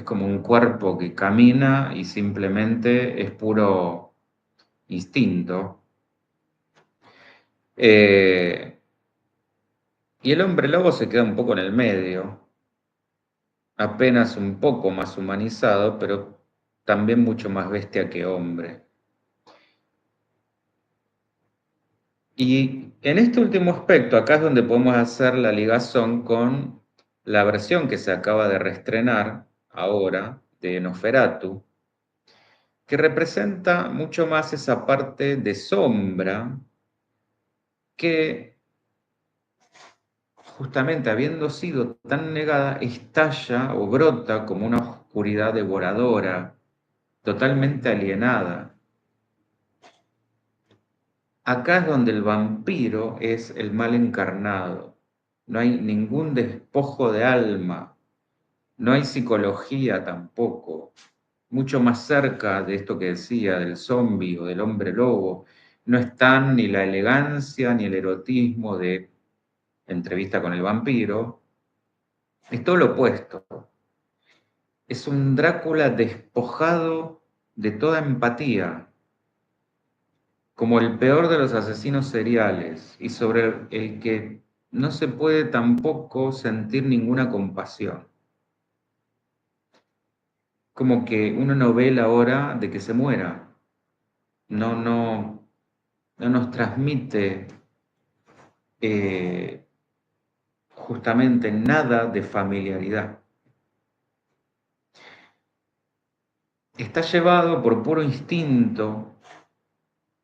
como un cuerpo que camina y simplemente es puro instinto. Y el hombre lobo se queda un poco en el medio, apenas un poco más humanizado, pero también mucho más bestia que hombre. Y en este último aspecto, acá es donde podemos hacer la ligazón con la versión que se acaba de reestrenar ahora de Nosferatu, que representa mucho más esa parte de sombra que, justamente habiendo sido tan negada, estalla o brota como una oscuridad devoradora, totalmente alienada. Acá es donde el vampiro es el mal encarnado. No hay ningún despojo de alma, no hay psicología tampoco. Mucho más cerca de esto que decía del zombi o del hombre lobo, no están ni la elegancia ni el erotismo de Entrevista con el vampiro. Es todo lo opuesto. Es un Drácula despojado de toda empatía, como el peor de los asesinos seriales y sobre el que no se puede tampoco sentir ninguna compasión. Como que uno no ve la hora de que se muera. No nos transmite justamente nada de familiaridad. Está llevado por puro instinto,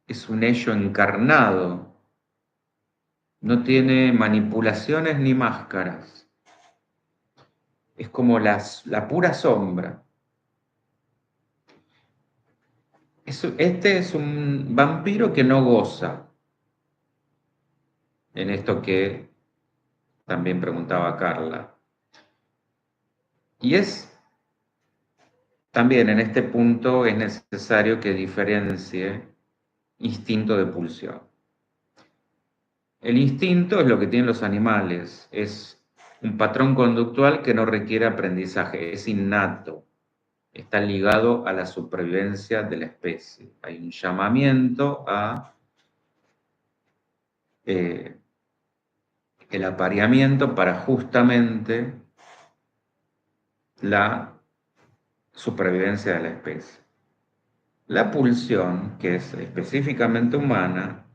es un ello encarnado, no tiene manipulaciones ni máscaras, es como la pura sombra. Este es un vampiro que no goza, en esto que también preguntaba Carla. Y también en este punto es necesario que diferencie instinto de pulsión. El instinto es lo que tienen los animales, es un patrón conductual que no requiere aprendizaje, es innato, está ligado a la supervivencia de la especie. Hay un llamamiento a el apareamiento para justamente la supervivencia de la especie. La pulsión, que es específicamente humana,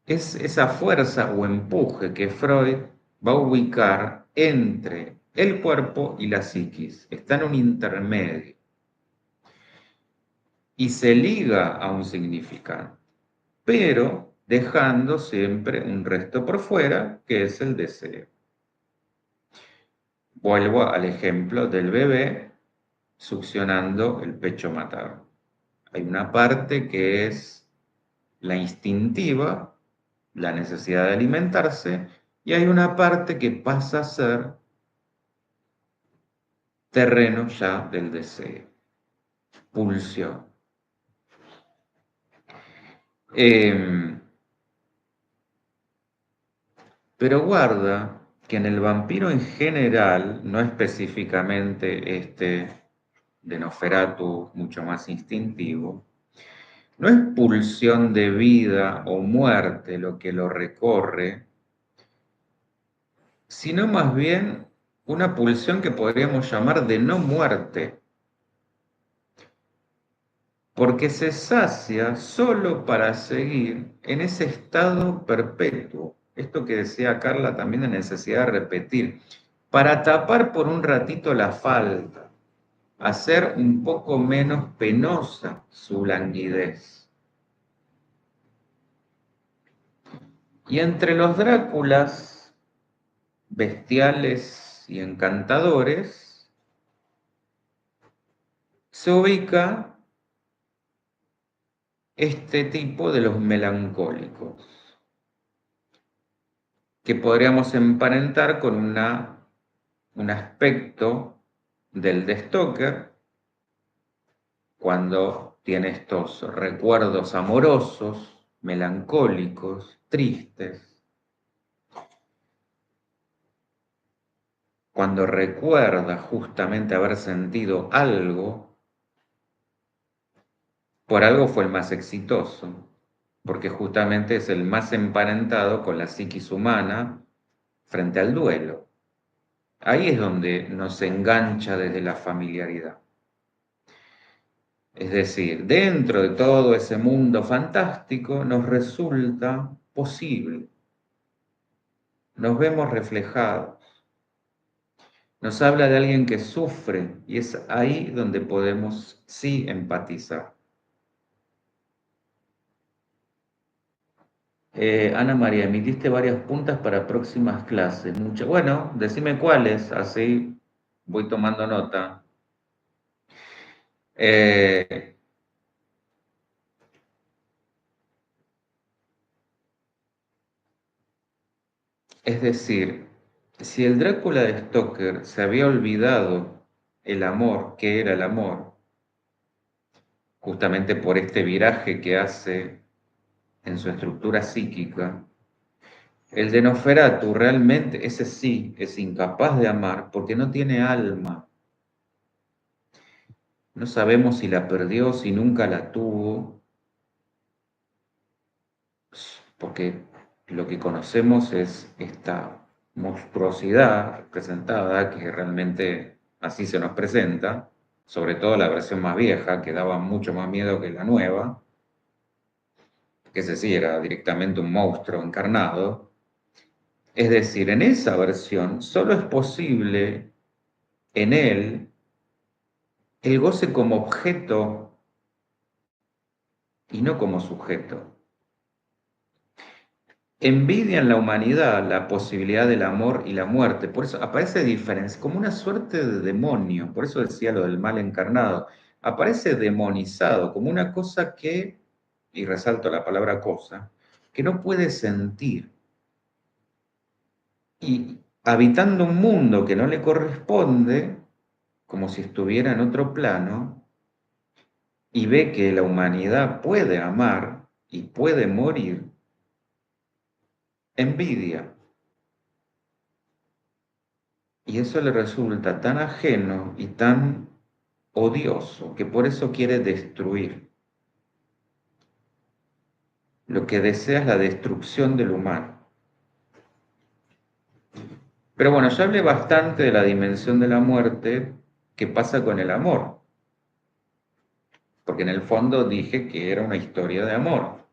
es esa fuerza o empuje que Freud va a ubicar entre el cuerpo y la psiquis. Está en un intermedio y se liga a un significante, pero dejando siempre un resto por fuera, que es el deseo. Vuelvo al ejemplo del bebé succionando el pecho materno. Hay una parte que es la instintiva, la necesidad de alimentarse, y hay una parte que pasa a ser terreno ya del deseo, pulsión. Pero guarda que en el vampiro en general, no específicamente este de Nosferatu, mucho más instintivo, no es pulsión de vida o muerte lo que lo recorre, sino más bien una pulsión que podríamos llamar de no muerte, porque se sacia solo para seguir en ese estado perpetuo. Esto que decía Carla también de necesidad de repetir, para tapar por un ratito la falta, hacer un poco menos penosa su languidez. Y entre los Dráculas bestiales y encantadores, se ubica este tipo de los melancólicos, que podríamos emparentar con un aspecto del de Stoker, cuando tiene estos recuerdos amorosos, melancólicos, tristes, cuando recuerda justamente haber sentido algo, por algo fue el más exitoso, porque justamente es el más emparentado con la psiquis humana frente al duelo. Ahí es donde nos engancha desde la familiaridad. Es decir, dentro de todo ese mundo fantástico nos resulta posible, nos vemos reflejados, nos habla de alguien que sufre y es ahí donde podemos sí empatizar. Ana María, emitiste varias puntas para próximas clases. Bueno, decime cuáles, así voy tomando nota. Eh, es decir, si el Drácula de Stoker se había olvidado el amor, ¿qué era el amor? Justamente por este viraje que hace en su estructura psíquica, el de Nosferatu realmente, ese sí, es incapaz de amar porque no tiene alma. No sabemos si la perdió, si nunca la tuvo, porque lo que conocemos es esta monstruosidad representada, que realmente así se nos presenta, sobre todo la versión más vieja, que daba mucho más miedo que la nueva, que ese sí era directamente un monstruo encarnado. Es decir, en esa versión solo es posible en él el goce como objeto y no como sujeto. Envidia en la humanidad la posibilidad del amor y la muerte, por eso aparece diferencia, como una suerte de demonio, por eso decía lo del mal encarnado, aparece demonizado, como una cosa que, y resalto la palabra cosa, que no puede sentir. Y habitando un mundo que no le corresponde, como si estuviera en otro plano, y ve que la humanidad puede amar y puede morir, envidia. Y eso le resulta tan ajeno y tan odioso que por eso quiere destruir. Lo que desea es la destrucción del humano. Pero bueno, ya hablé bastante de la dimensión de la muerte que pasa con el amor, porque en el fondo dije que era una historia de amor,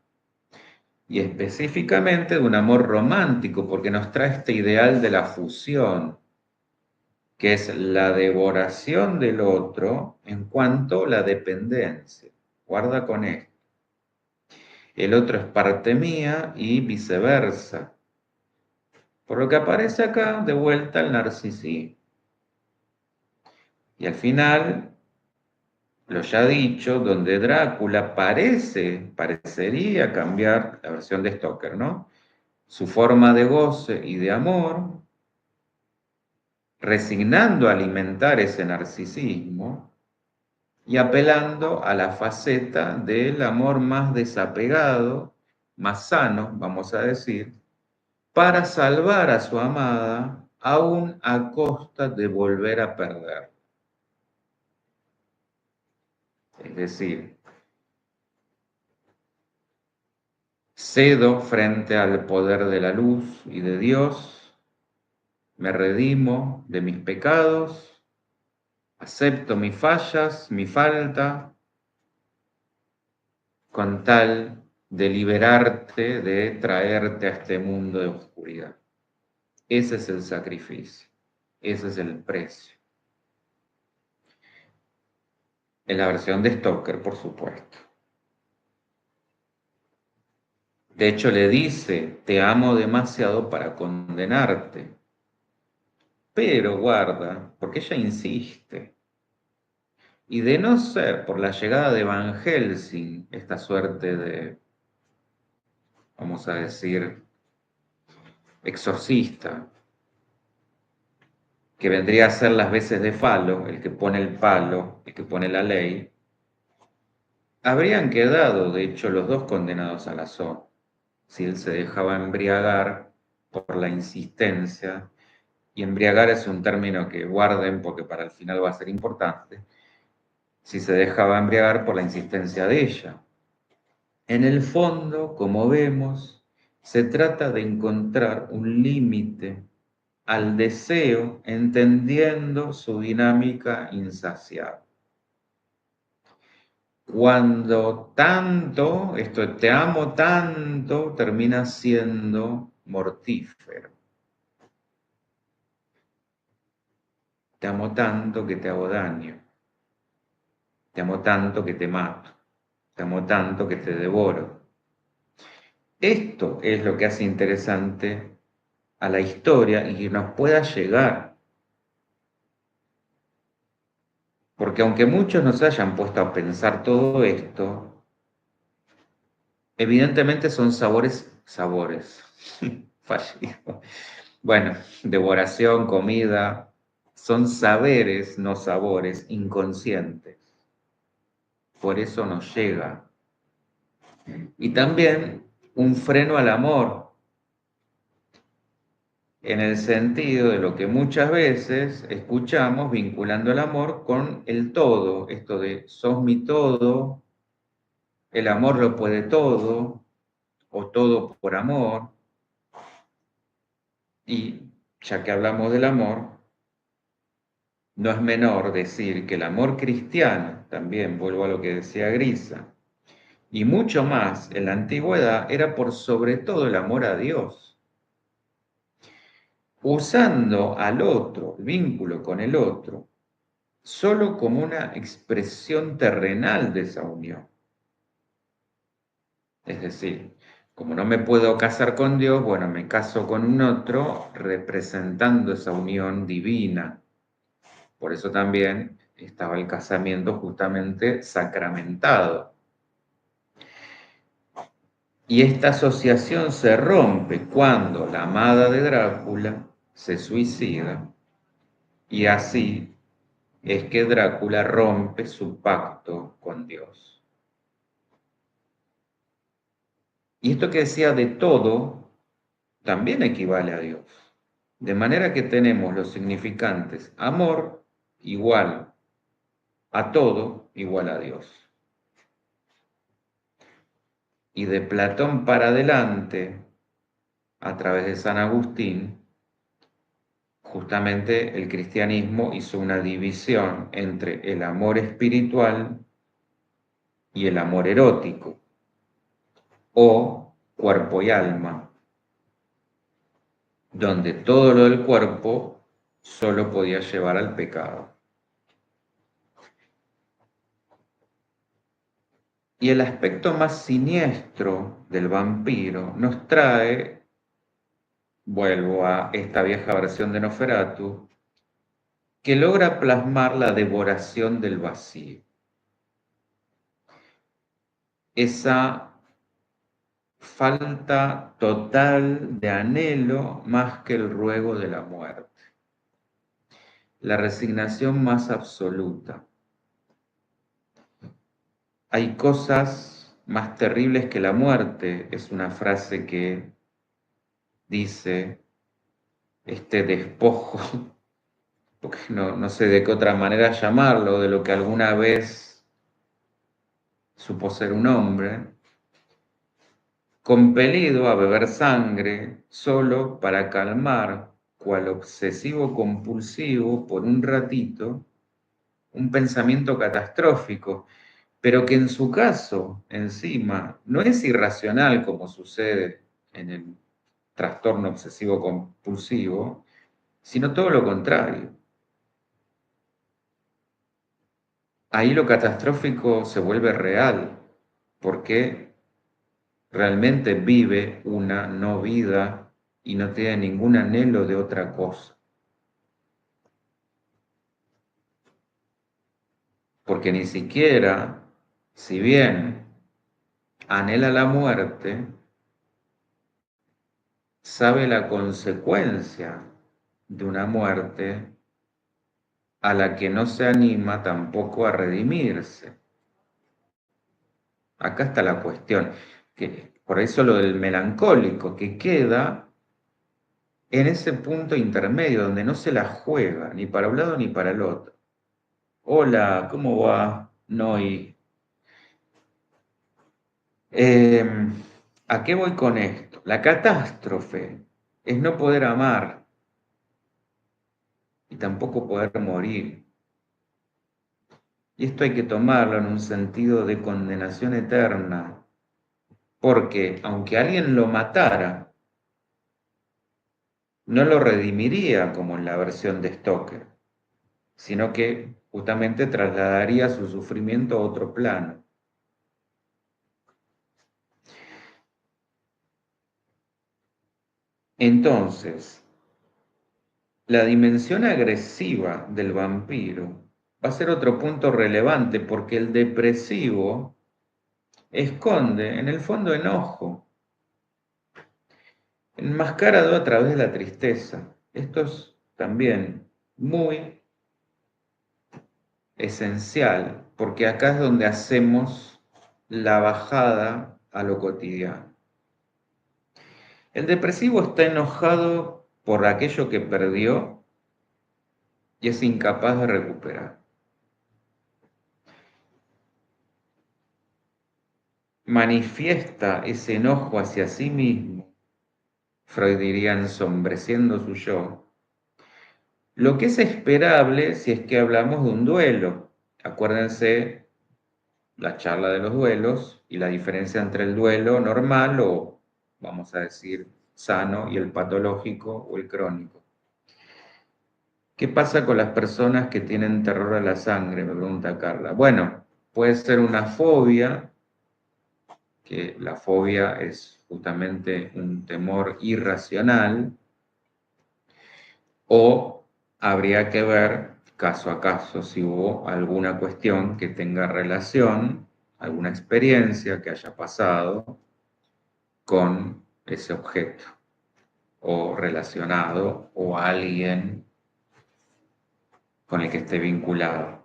y específicamente de un amor romántico, porque nos trae este ideal de la fusión, que es la devoración del otro en cuanto a la dependencia. Guarda con esto. El otro es parte mía y viceversa. Por lo que aparece acá de vuelta el narcisismo. Y al final, lo ya dicho, donde Drácula parecería cambiar la versión de Stoker, ¿no? Su forma de goce y de amor, resignando a alimentar ese narcisismo y apelando a la faceta del amor más desapegado, más sano, vamos a decir, para salvar a su amada, aún a costa de volver a perder. Es decir, cedo frente al poder de la luz y de Dios, me redimo de mis pecados, acepto mis fallas, mi falta, con tal de liberarte, de traerte a este mundo de oscuridad. Ese es el sacrificio, ese es el precio. En la versión de Stoker, por supuesto. De hecho, le dice, te amo demasiado para condenarte. Pero guarda, porque ella insiste. Y de no ser por la llegada de Van Helsing, esta suerte de, vamos a decir, exorcista, que vendría a ser las veces de Falo, el que pone el palo, el que pone la ley, habrían quedado, de hecho, los dos condenados al azón, si él se dejaba embriagar por la insistencia, y embriagar es un término que guarden porque para el final va a ser importante, si se dejaba embriagar por la insistencia de ella. En el fondo, como vemos, se trata de encontrar un límite al deseo entendiendo su dinámica insaciable. Cuando tanto, esto te amo tanto, termina siendo mortífero. Te amo tanto que te hago daño. Te amo tanto que te mato. Te amo tanto que te devoro. Esto es lo que hace interesante a la historia y que nos pueda llegar. Porque aunque muchos nos hayan puesto a pensar todo esto, evidentemente son sabores, fallidos. Bueno, devoración, comida, son saberes, no sabores, inconscientes. Por eso nos llega. Y también un freno al amor, en el sentido de lo que muchas veces escuchamos vinculando el amor con el todo, esto de sos mi todo, el amor lo puede todo, o todo por amor, y ya que hablamos del amor, no es menor decir que el amor cristiano, también vuelvo a lo que decía Grisa, y mucho más en la antigüedad, era por sobre todo el amor a Dios, usando al otro, el vínculo con el otro, solo como una expresión terrenal de esa unión. Es decir, como no me puedo casar con Dios, bueno, me caso con un otro representando esa unión divina. Por eso también estaba el casamiento justamente sacramentado. Y esta asociación se rompe cuando la amada de Drácula se suicida y así es que Drácula rompe su pacto con Dios. Y esto que decía de todo también equivale a Dios. De manera que tenemos los significantes amor igual a todo igual a Dios. Y de Platón para adelante, a través de San Agustín, justamente el cristianismo hizo una división entre el amor espiritual y el amor erótico, o cuerpo y alma, donde todo lo del cuerpo solo podía llevar al pecado. Y el aspecto más siniestro del vampiro nos trae, vuelvo a esta vieja versión de Nosferatu, que logra plasmar la devoración del vacío. Esa falta total de anhelo más que el ruego de la muerte. La resignación más absoluta. Hay cosas más terribles que la muerte, es una frase que dice este despojo, porque no sé de qué otra manera llamarlo, de lo que alguna vez supo ser un hombre, compelido a beber sangre solo para calmar, cual obsesivo compulsivo por un ratito, un pensamiento catastrófico, pero que en su caso, encima, no es irracional como sucede en el trastorno obsesivo compulsivo, sino todo lo contrario. Ahí lo catastrófico se vuelve real, porque realmente vive una no vida y no tiene ningún anhelo de otra cosa. Porque ni siquiera, si bien anhela la muerte, sabe la consecuencia de una muerte a la que no se anima tampoco a redimirse. Acá está la cuestión, que por eso lo del melancólico, que queda en ese punto intermedio donde no se la juega ni para un lado ni para el otro. Hola, ¿cómo va? Noi. ¿A qué voy con esto? La catástrofe es no poder amar y tampoco poder morir. Y esto hay que tomarlo en un sentido de condenación eterna, porque aunque alguien lo matara, no lo redimiría como en la versión de Stoker, sino que justamente trasladaría su sufrimiento a otro plano. Entonces, la dimensión agresiva del vampiro va a ser otro punto relevante porque el depresivo esconde en el fondo enojo, enmascarado a través de la tristeza. Esto es también muy esencial porque acá es donde hacemos la bajada a lo cotidiano. El depresivo está enojado por aquello que perdió y es incapaz de recuperar. Manifiesta ese enojo hacia sí mismo, Freud diría ensombreciendo su yo, lo que es esperable si es que hablamos de un duelo. Acuérdense la charla de los duelos y la diferencia entre el duelo normal o, vamos a decir, sano y el patológico o el crónico. ¿Qué pasa con las personas que tienen terror a la sangre? Me pregunta Carla. Bueno, puede ser una fobia, que la fobia es justamente un temor irracional, o habría que ver caso a caso si hubo alguna cuestión que tenga relación, alguna experiencia que haya pasado con ese objeto o relacionado o alguien con el que esté vinculado.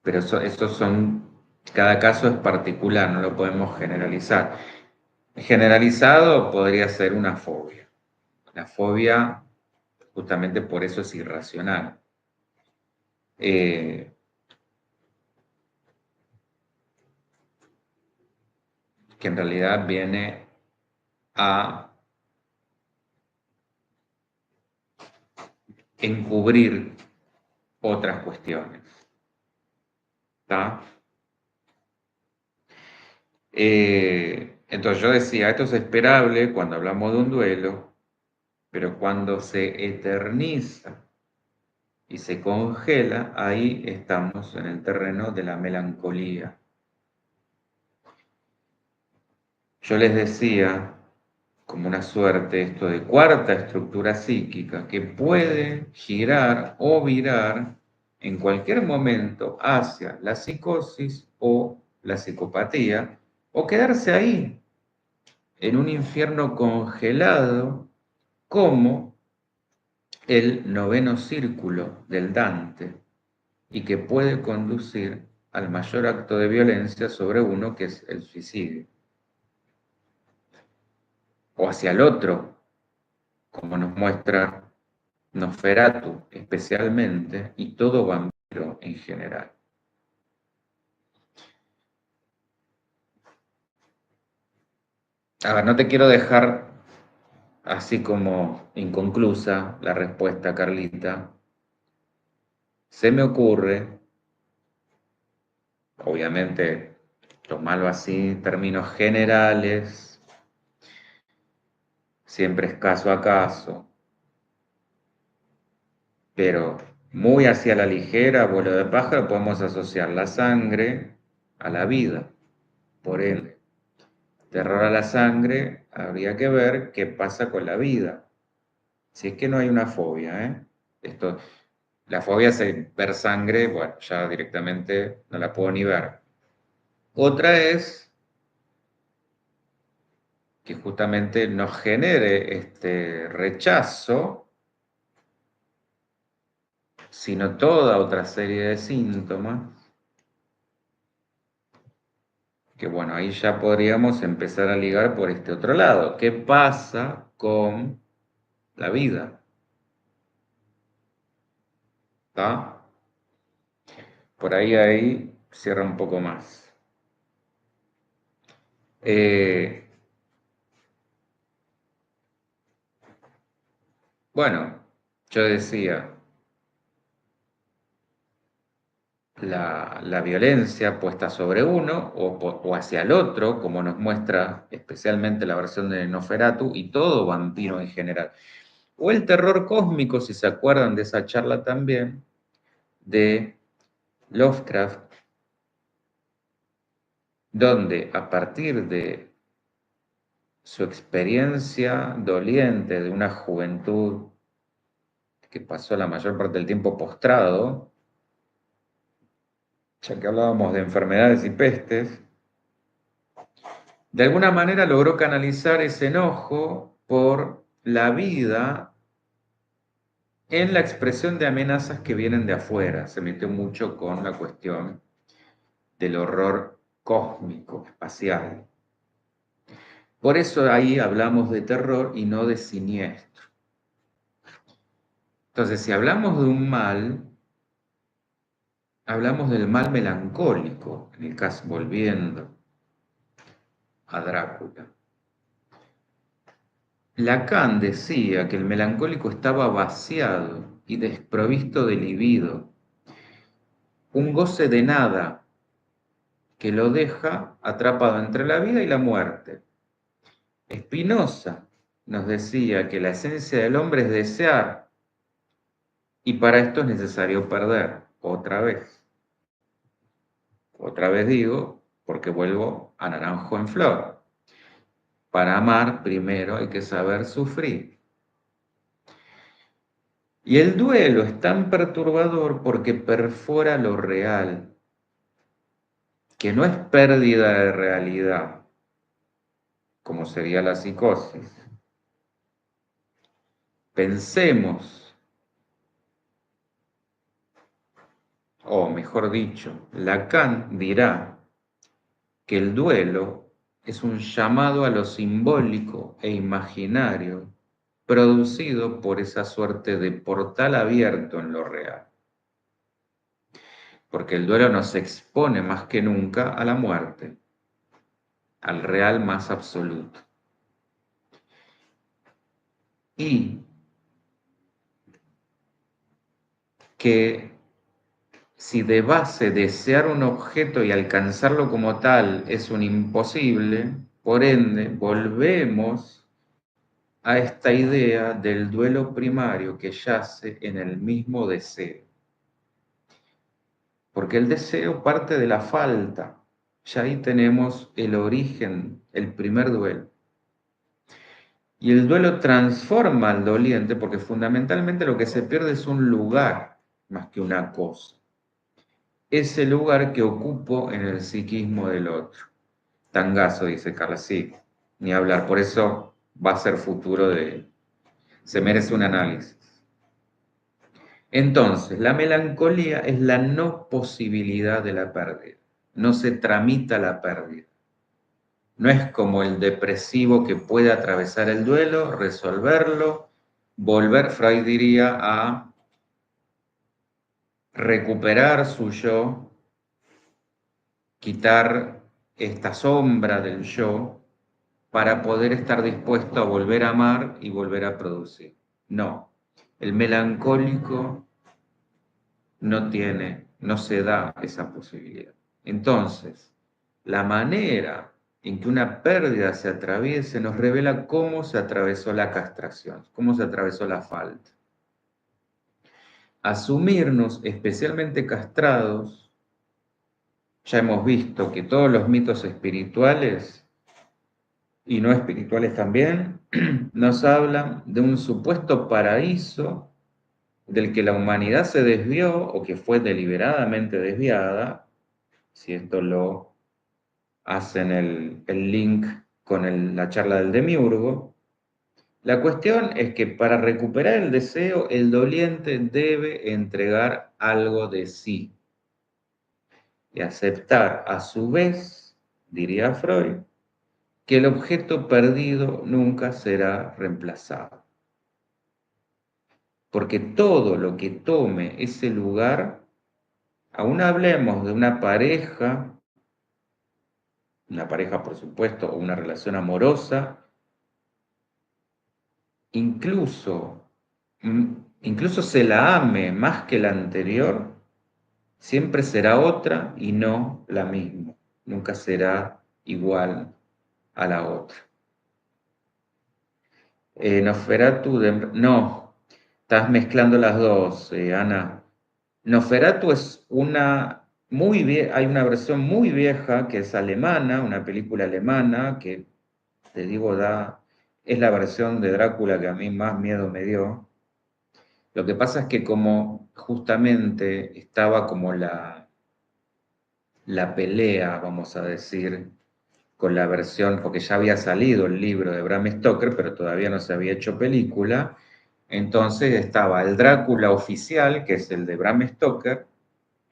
Pero eso son, cada caso es particular, no lo podemos generalizar. Generalizado podría ser una fobia. La fobia, justamente por eso es irracional. Que en realidad viene a encubrir otras cuestiones. ¿Está? Entonces yo decía, esto es esperable cuando hablamos de un duelo, pero cuando se eterniza y se congela, ahí estamos en el terreno de la melancolía. Yo les decía, como una suerte, esto de cuarta estructura psíquica, que puede girar o virar en cualquier momento hacia la psicosis o la psicopatía, o quedarse ahí, en un infierno congelado, como el noveno círculo del Dante, y que puede conducir al mayor acto de violencia sobre uno, que es el suicidio, o hacia el otro, como nos muestra Nosferatu especialmente, y todo vampiro en general. A ver, no te quiero dejar así como inconclusa la respuesta, Carlita. Se me ocurre, obviamente, tomarlo así en términos generales, siempre es caso a caso, pero muy hacia la ligera, vuelo de pájaro, podemos asociar la sangre a la vida. Por ende, terror a la sangre, habría que ver qué pasa con la vida. Si es que no hay una fobia, ¿eh? Esto, la fobia es ver sangre, bueno, ya directamente no la puedo ni ver. Otra es que justamente nos genere este rechazo, sino toda otra serie de síntomas, que bueno, ahí ya podríamos empezar a ligar por este otro lado. ¿Qué pasa con la vida? ¿Está? Por ahí cierra un poco más. Eh, bueno, yo decía, la violencia puesta sobre uno o hacia el otro, como nos muestra especialmente la versión de Nosferatu y todo vampiro en general. O el terror cósmico, si se acuerdan de esa charla también, de Lovecraft, donde a partir de su experiencia doliente de una juventud que pasó la mayor parte del tiempo postrado, ya que hablábamos de enfermedades y pestes, de alguna manera logró canalizar ese enojo por la vida en la expresión de amenazas que vienen de afuera. Se metió mucho con la cuestión del horror cósmico, espacial. Por eso ahí hablamos de terror y no de siniestro. Entonces, si hablamos de un mal, hablamos del mal melancólico, en el caso, volviendo a Drácula. Lacan decía que el melancólico estaba vaciado y desprovisto de libido, un goce de nada que lo deja atrapado entre la vida y la muerte. Spinoza nos decía que la esencia del hombre es desear y para esto es necesario perder otra vez. Otra vez digo, porque vuelvo a Naranjo en Flor. Para amar primero hay que saber sufrir. Y el duelo es tan perturbador porque perfora lo real, que no es pérdida de realidad, como sería la psicosis. Pensemos, o mejor dicho, Lacan dirá que el duelo es un llamado a lo simbólico e imaginario producido por esa suerte de portal abierto en lo real. Porque el duelo nos expone más que nunca a la muerte, al real más absoluto. Y que si de base desear un objeto y alcanzarlo como tal es un imposible, por ende volvemos a esta idea del duelo primario que yace en el mismo deseo. Porque el deseo parte de la falta. Ya ahí tenemos el origen, el primer duelo. Y el duelo transforma al doliente porque fundamentalmente lo que se pierde es un lugar más que una cosa. Ese lugar que ocupo en el psiquismo del otro. Tangazo, dice Carla, sí, ni hablar. Por eso va a ser futuro de... Se merece un análisis. Entonces, la melancolía es la no posibilidad de la pérdida. No se tramita la pérdida. No es como el depresivo que puede atravesar el duelo, resolverlo, volver, Freud diría, a recuperar su yo, quitar esta sombra del yo para poder estar dispuesto a volver a amar y volver a producir. No, el melancólico no se da esa posibilidad. Entonces, la manera en que una pérdida se atraviese nos revela cómo se atravesó la castración, cómo se atravesó la falta. Asumirnos especialmente castrados, ya hemos visto que todos los mitos espirituales y no espirituales también nos hablan de un supuesto paraíso del que la humanidad se desvió o que fue deliberadamente desviada, si esto lo hacen el link con la charla del demiurgo. La cuestión es que para recuperar el deseo, el doliente debe entregar algo de sí y aceptar a su vez, diría Freud, que el objeto perdido nunca será reemplazado. Porque todo lo que tome ese lugar, aún hablemos de una pareja por supuesto, o una relación amorosa, incluso, incluso se la ame más que la anterior, siempre será otra y no la misma. Nunca será igual a la otra. Nosferatu, no, estás mezclando las dos, Ana. Nosferatu es hay una versión muy vieja que es alemana, una película alemana que, te digo, es la versión de Drácula que a mí más miedo me dio. Lo que pasa es que como justamente estaba como la pelea, vamos a decir, con la versión, porque ya había salido el libro de Bram Stoker, pero todavía no se había hecho película, entonces estaba el Drácula oficial, que es el de Bram Stoker,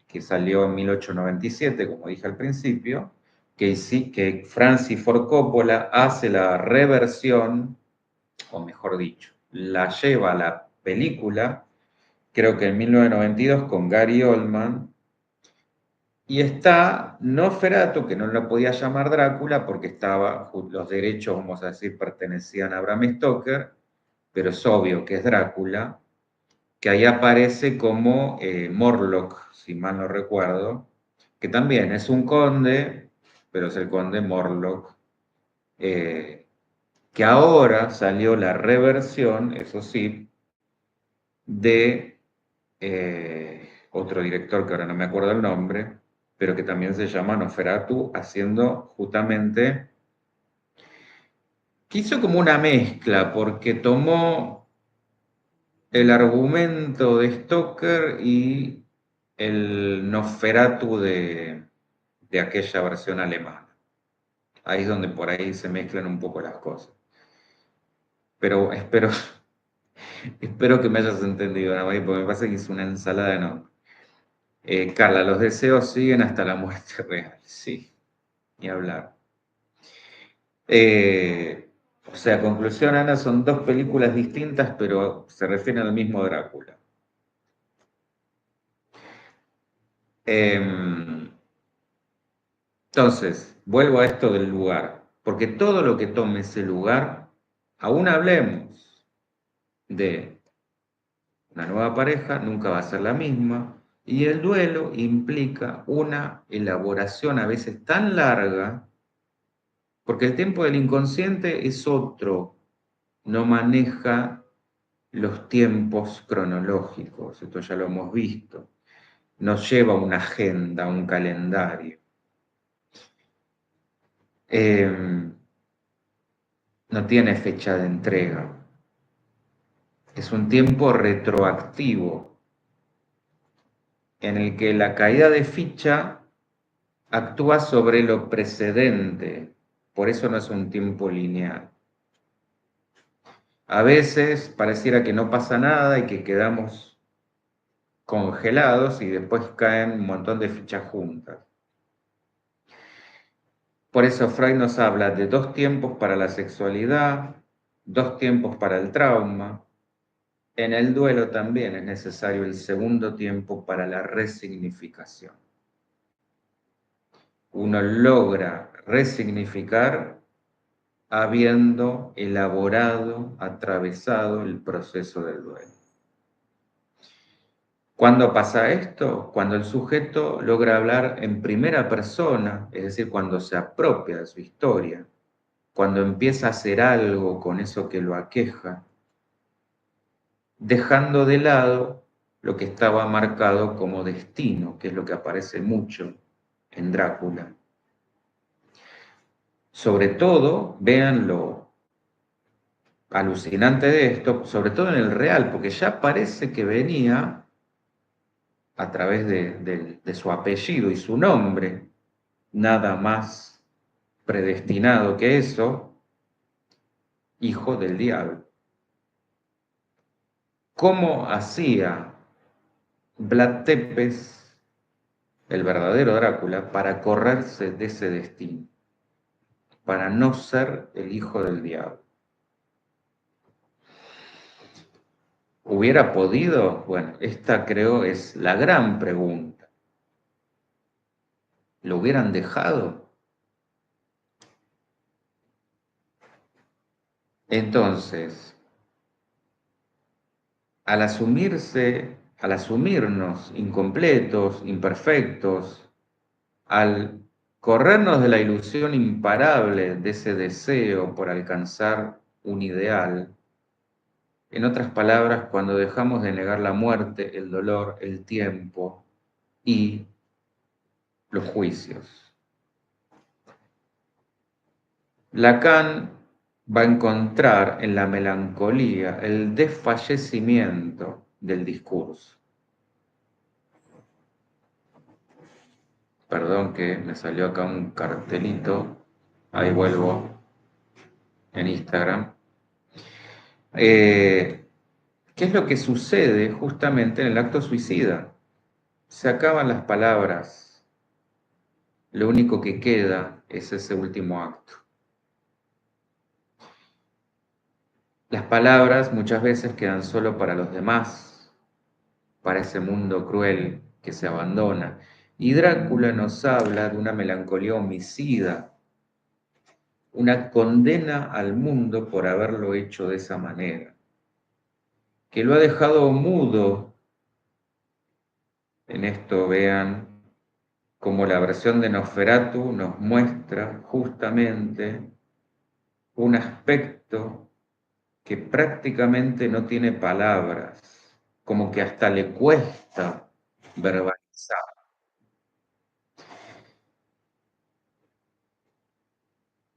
que salió en 1897, como dije al principio, que Francis Ford Coppola hace la reversión, o mejor dicho, la lleva a la película, creo que en 1992 con Gary Oldman, y está Nosferatu, que no lo podía llamar Drácula porque los derechos, vamos a decir, pertenecían a Bram Stoker, pero es obvio que es Drácula, que ahí aparece como Morlock, si mal no recuerdo, que también es un conde, pero es el conde Morlock, que ahora salió la reversión, eso sí, de otro director que ahora no me acuerdo el nombre, pero que también se llama Nosferatu, haciendo justamente, que hizo como una mezcla, porque tomó el argumento de Stoker y el Nosferatu de aquella versión alemana. Ahí es donde por ahí se mezclan un poco las cosas. Pero espero que me hayas entendido, Ana María, porque me parece que es una ensalada enorme. Carla, los deseos siguen hasta la muerte real, sí, ni hablar. O sea, conclusión, Ana, son dos películas distintas, pero se refieren al mismo Drácula. Entonces, vuelvo a esto del lugar, porque todo lo que tome ese lugar, aún hablemos de una nueva pareja, nunca va a ser la misma, y el duelo implica una elaboración a veces tan larga, porque el tiempo del inconsciente es otro, no maneja los tiempos cronológicos, esto ya lo hemos visto, nos lleva una agenda, un calendario. No tiene fecha de entrega, es un tiempo retroactivo en el que la caída de ficha actúa sobre lo precedente, por eso no es un tiempo lineal. A veces pareciera que no pasa nada y que quedamos congelados y después caen un montón de fichas juntas. Por eso Freud nos habla de dos tiempos para la sexualidad, dos tiempos para el trauma. En el duelo también es necesario el segundo tiempo para la resignificación. Uno logra resignificar habiendo elaborado, atravesado el proceso del duelo. ¿Cuándo pasa esto? Cuando el sujeto logra hablar en primera persona, es decir, cuando se apropia de su historia, cuando empieza a hacer algo con eso que lo aqueja, dejando de lado lo que estaba marcado como destino, que es lo que aparece mucho en Drácula. Sobre todo, vean lo alucinante de esto, sobre todo en el real, porque ya parece que venía a través de su apellido y su nombre, nada más predestinado que eso, hijo del diablo. ¿Cómo hacía Vlad Tepes, el verdadero Drácula, para correrse de ese destino, para no ser el hijo del diablo? ¿Hubiera podido? Bueno, esta creo es la gran pregunta. ¿Lo hubieran dejado? Entonces, al asumirnos incompletos, imperfectos, al corrernos de la ilusión imparable de ese deseo por alcanzar un ideal, en otras palabras, cuando dejamos de negar la muerte, el dolor, el tiempo y los juicios. Lacan va a encontrar en la melancolía el desfallecimiento del discurso. Perdón que me salió acá un cartelito, ahí vuelvo en Instagram. ¿Qué es lo que sucede justamente en el acto suicida? Se acaban las palabras, lo único que queda es ese último acto. Las palabras muchas veces quedan solo para los demás, para ese mundo cruel que se abandona. Y Drácula nos habla de una melancolía homicida, una condena al mundo por haberlo hecho de esa manera, que lo ha dejado mudo. En esto vean cómo la versión de Nosferatu nos muestra justamente un aspecto que prácticamente no tiene palabras, como que hasta le cuesta verbalizar.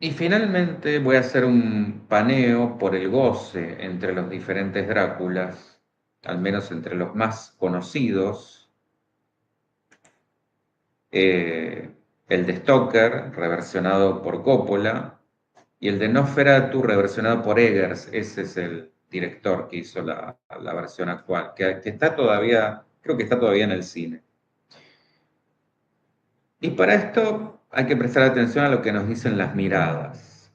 Y finalmente voy a hacer un paneo por el goce entre los diferentes Dráculas, al menos entre los más conocidos. El de Stoker, reversionado por Coppola, y el de Nosferatu, reversionado por Eggers. Ese es el director que hizo la versión actual, que está todavía, creo que está todavía en el cine. Y para esto hay que prestar atención a lo que nos dicen las miradas.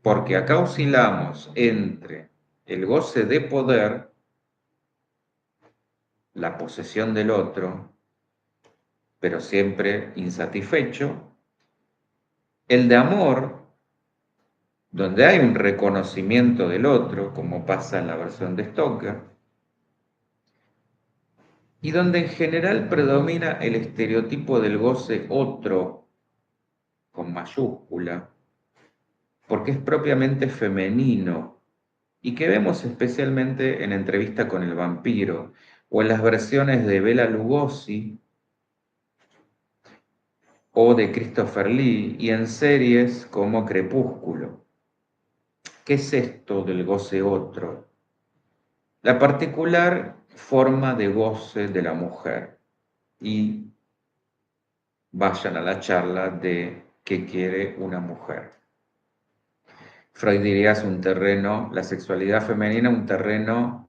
porque acá oscilamos entre el goce de poder, la posesión del otro, pero siempre insatisfecho, el de amor, donde hay un reconocimiento del otro, como pasa en la versión de Stoker, y donde en general predomina el estereotipo del goce otro, con mayúscula, porque es propiamente femenino, y que vemos especialmente en Entrevista con el vampiro, o en las versiones de Bela Lugosi o de Christopher Lee, y en series como Crepúsculo. ¿Qué es esto del goce otro? La particular forma de goce de la mujer. Y vayan a la charla de qué quiere una mujer. Freud diría es un terreno, la sexualidad femenina, un terreno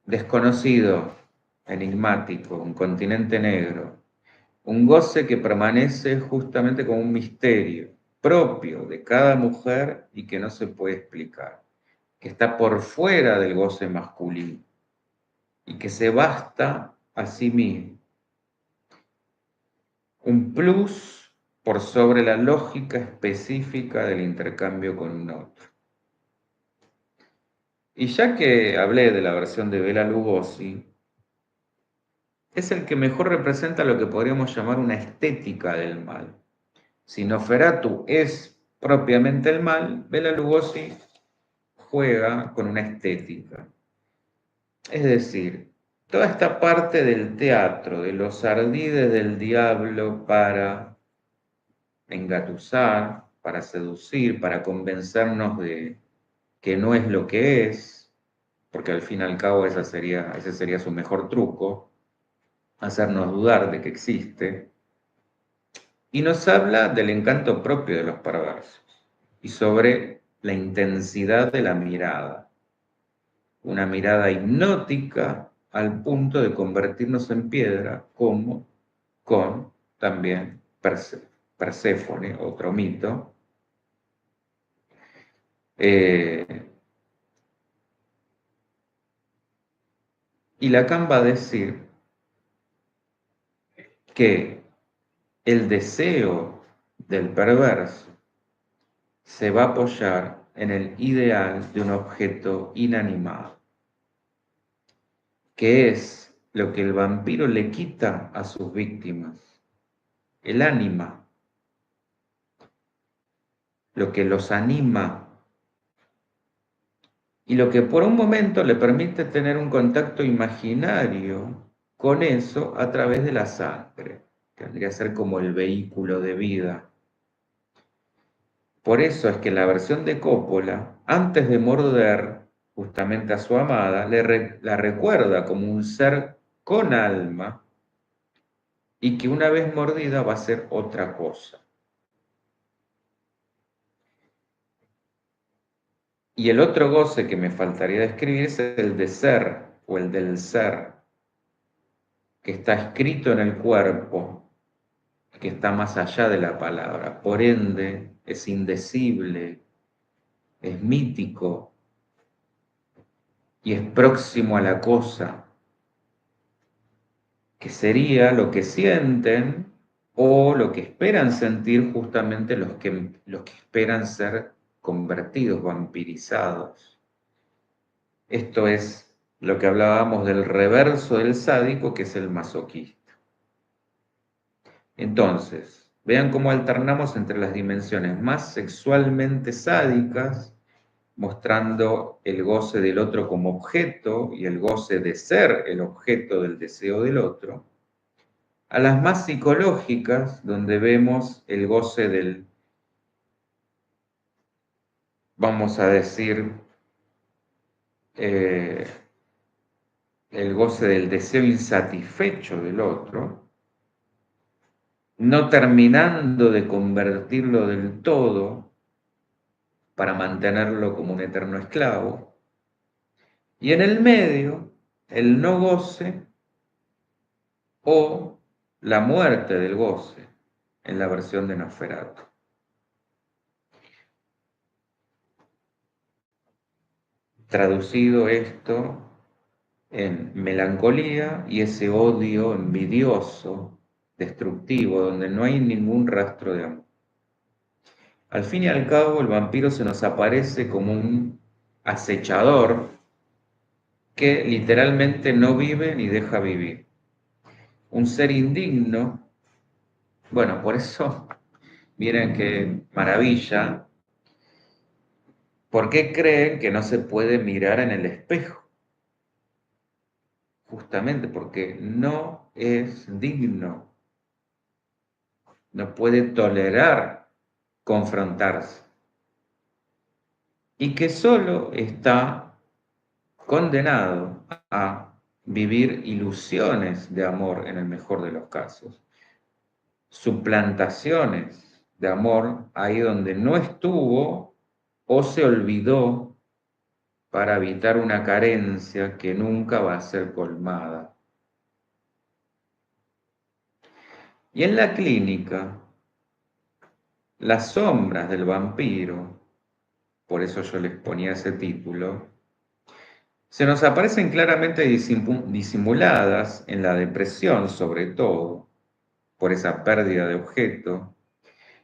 desconocido, enigmático, un continente negro, un goce que permanece justamente como un misterio propio de cada mujer y que no se puede explicar, que está por fuera del goce masculino y que se basta a sí mismo. Un plus por sobre la lógica específica del intercambio con un otro. Y ya que hablé de la versión de Bela Lugosi, es el que mejor representa lo que podríamos llamar una estética del mal. Si Nosferatu es propiamente el mal, Bela Lugosi juega con una estética. Es decir, toda esta parte del teatro, de los ardides del diablo para engatusar, para seducir, para convencernos de que no es lo que es, porque al fin y al cabo ese sería su mejor truco, hacernos dudar de que existe, y nos habla del encanto propio de los perversos y sobre la intensidad de la mirada, una mirada hipnótica al punto de convertirnos en piedra, como con también Perséfone, otro mito. Y Lacan va a decir que el deseo del perverso se va a apoyar en el ideal de un objeto inanimado, que es lo que el vampiro le quita a sus víctimas, el ánima, lo que los anima y lo que por un momento le permite tener un contacto imaginario con eso a través de la sangre, que vendría a ser como el vehículo de vida. Por eso es que en la versión de Coppola, antes de morder justamente a su amada, la recuerda como un ser con alma y que una vez mordida va a ser otra cosa. Y el otro goce que me faltaría describir es el de ser o el del ser, que está escrito en el cuerpo, que está más allá de la palabra. Por ende, es indecible, es mítico y es próximo a la cosa, que sería lo que sienten o lo que esperan sentir justamente los que esperan ser convertidos, vampirizados. Esto es lo que hablábamos del reverso del sádico, que es el masoquista. Entonces, vean cómo alternamos entre las dimensiones más sexualmente sádicas, mostrando el goce del otro como objeto y el goce de ser el objeto del deseo del otro, a las más psicológicas, donde vemos el goce del, vamos a decir, eh, el goce del deseo insatisfecho del otro, no terminando de convertirlo del todo para mantenerlo como un eterno esclavo, y en el medio, el no goce o la muerte del goce, en la versión de Nosferatu. traducido esto en melancolía y ese odio envidioso, destructivo, donde no hay ningún rastro de amor. Al fin y al cabo, el vampiro se nos aparece como un acechador que literalmente no vive ni deja vivir. Un ser indigno. Bueno, por eso, miren qué maravilla. ¿Por qué creen que no se puede mirar en el espejo? Justamente porque no es digno, no puede tolerar confrontarse y que solo está condenado a vivir ilusiones de amor en el mejor de los casos, suplantaciones de amor ahí donde no estuvo o se olvidó para evitar una carencia que nunca va a ser colmada. Y en la clínica, las sombras del vampiro, por eso yo les ponía ese título, se nos aparecen claramente disimuladas en la depresión, sobre todo, por esa pérdida de objeto,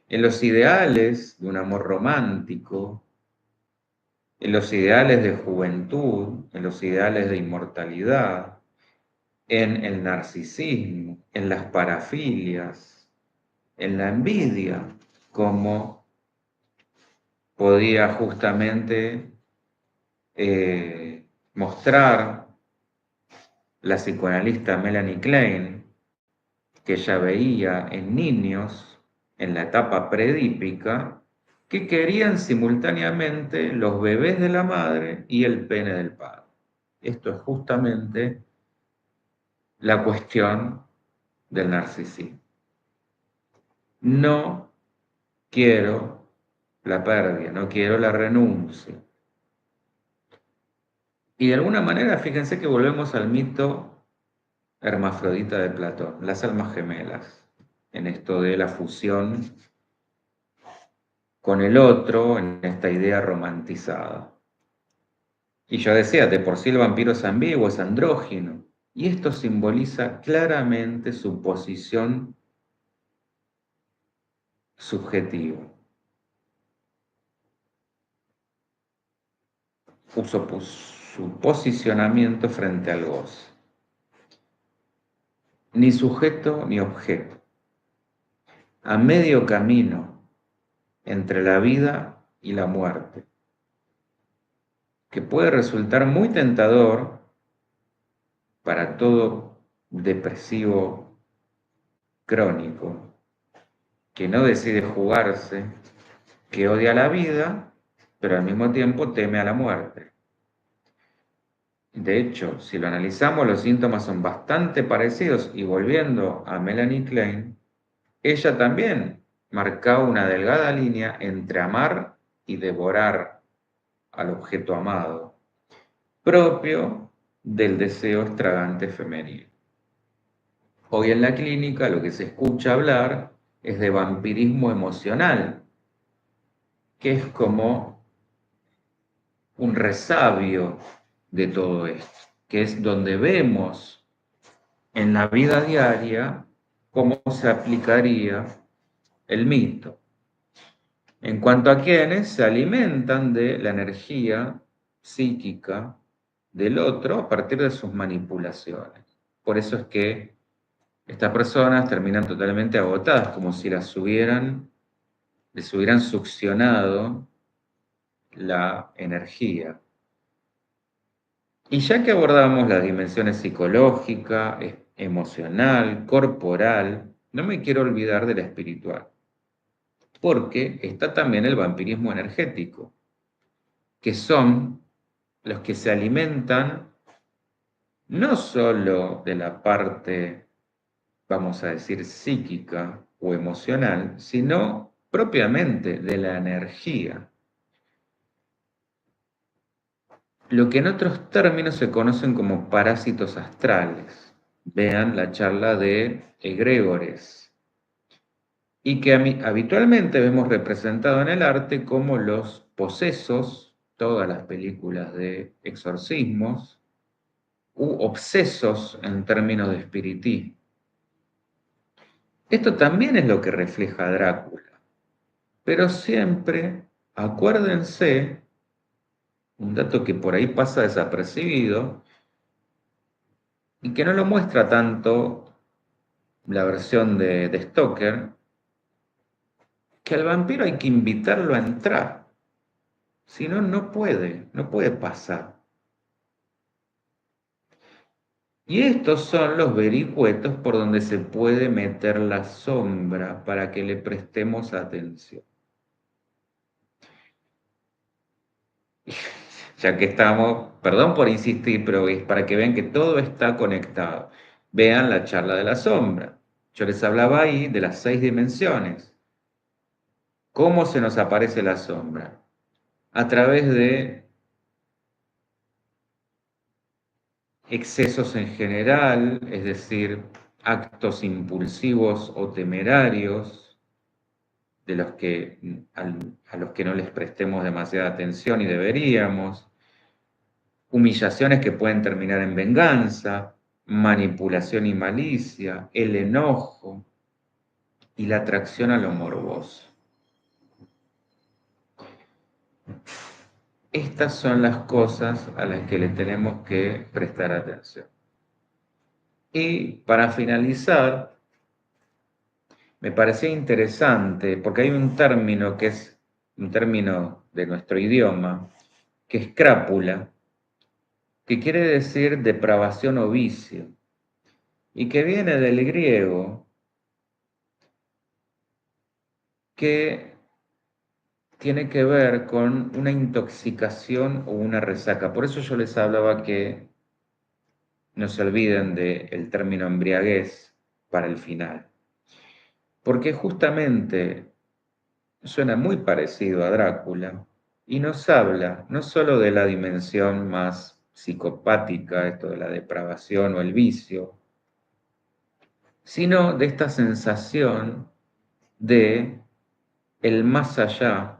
en los ideales de un amor romántico, en los ideales de juventud, en los ideales de inmortalidad, en el narcisismo, en las parafilias, en la envidia, como podía justamente mostrar la psicoanalista Melanie Klein, que ella veía en niños en la etapa predípica que querían simultáneamente los bebés de la madre y el pene del padre. Esto es justamente la cuestión del narcisismo. No quiero la pérdida, no quiero la renuncia. Y de alguna manera, fíjense que volvemos al mito hermafrodita de Platón, las almas gemelas, en esto de la fusión con el otro, en esta idea romantizada. Y yo decía, de por sí el vampiro es ambiguo, es andrógino, y esto simboliza claramente su posición subjetiva, su posicionamiento frente al goce. Ni sujeto ni objeto, a medio camino entre la vida y la muerte, que puede resultar muy tentador para todo depresivo crónico, que no decide jugarse, que odia la vida, pero al mismo tiempo teme a la muerte. De hecho, si lo analizamos, los síntomas son bastante parecidos y volviendo a Melanie Klein, ella también marcaba una delgada línea entre amar y devorar al objeto amado, propio del deseo extravagante femenino. Hoy en la clínica lo que se escucha hablar es de vampirismo emocional, que es como un resabio de todo esto, que es donde vemos en la vida diaria cómo se aplicaría el mito. En cuanto a quienes se alimentan de la energía psíquica del otro a partir de sus manipulaciones. Por eso es que estas personas terminan totalmente agotadas, como si les hubieran succionado la energía. Y ya que abordamos las dimensiones psicológica, emocional, corporal, no me quiero olvidar de la espiritual, porque está también el vampirismo energético, que son los que se alimentan no solo de la parte, vamos a decir, psíquica o emocional, sino propiamente de la energía. Lo que en otros términos se conocen como parásitos astrales. Vean la charla de egregores. Y que habitualmente vemos representado en el arte como los posesos todas las películas de exorcismos u obsesos en términos de espiritismo. Esto también es lo que refleja Drácula, pero siempre acuérdense, un dato que por ahí pasa desapercibido y que no lo muestra tanto la versión de Stoker, que al vampiro hay que invitarlo a entrar, si no, no puede pasar. Y estos son los vericuetos por donde se puede meter la sombra para que le prestemos atención. Ya que estamos, perdón por insistir, pero es para que vean que todo está conectado. Vean la charla de la sombra. Yo les hablaba ahí de las 6 dimensiones. ¿Cómo se nos aparece la sombra? A través de excesos en general, es decir, actos impulsivos o temerarios, de los que, a los que no les prestemos demasiada atención y deberíamos, humillaciones que pueden terminar en venganza, manipulación y malicia, el enojo y la atracción a lo morboso. Estas son las cosas a las que le tenemos que prestar atención. Y para finalizar, me parecía interesante, porque hay un término que es un término de nuestro idioma, que es crápula, que quiere decir depravación o vicio, y que viene del griego, que tiene que ver con una intoxicación o una resaca. Por eso yo les hablaba que no se olviden del término embriaguez para el final, porque justamente suena muy parecido a Drácula y nos habla no solo de la dimensión más psicopática, esto de la depravación o el vicio, sino de esta sensación de el más allá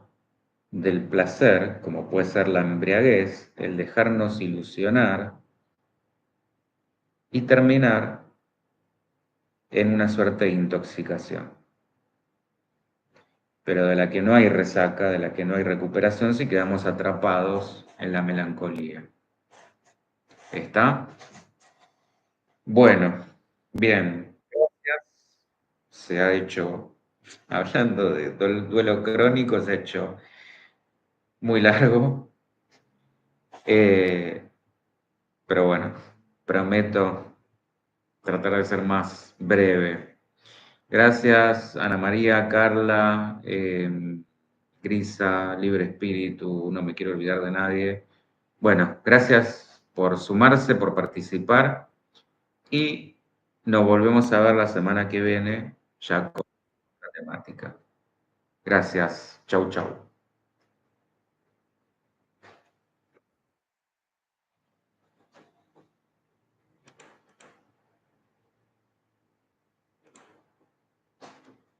del placer, como puede ser la embriaguez, el dejarnos ilusionar y terminar en una suerte de intoxicación, pero de la que no hay resaca, de la que no hay recuperación si quedamos atrapados en la melancolía. ¿Está? Bueno, bien, gracias. Se ha hecho, hablando de duelo crónico, se ha hecho muy largo, pero bueno, prometo tratar de ser más breve. Gracias, Ana María, Carla, Grisa, Libre Espíritu, no me quiero olvidar de nadie. Bueno, gracias por sumarse, por participar y nos volvemos a ver la semana que viene ya con la temática. Gracias. Chau, chau.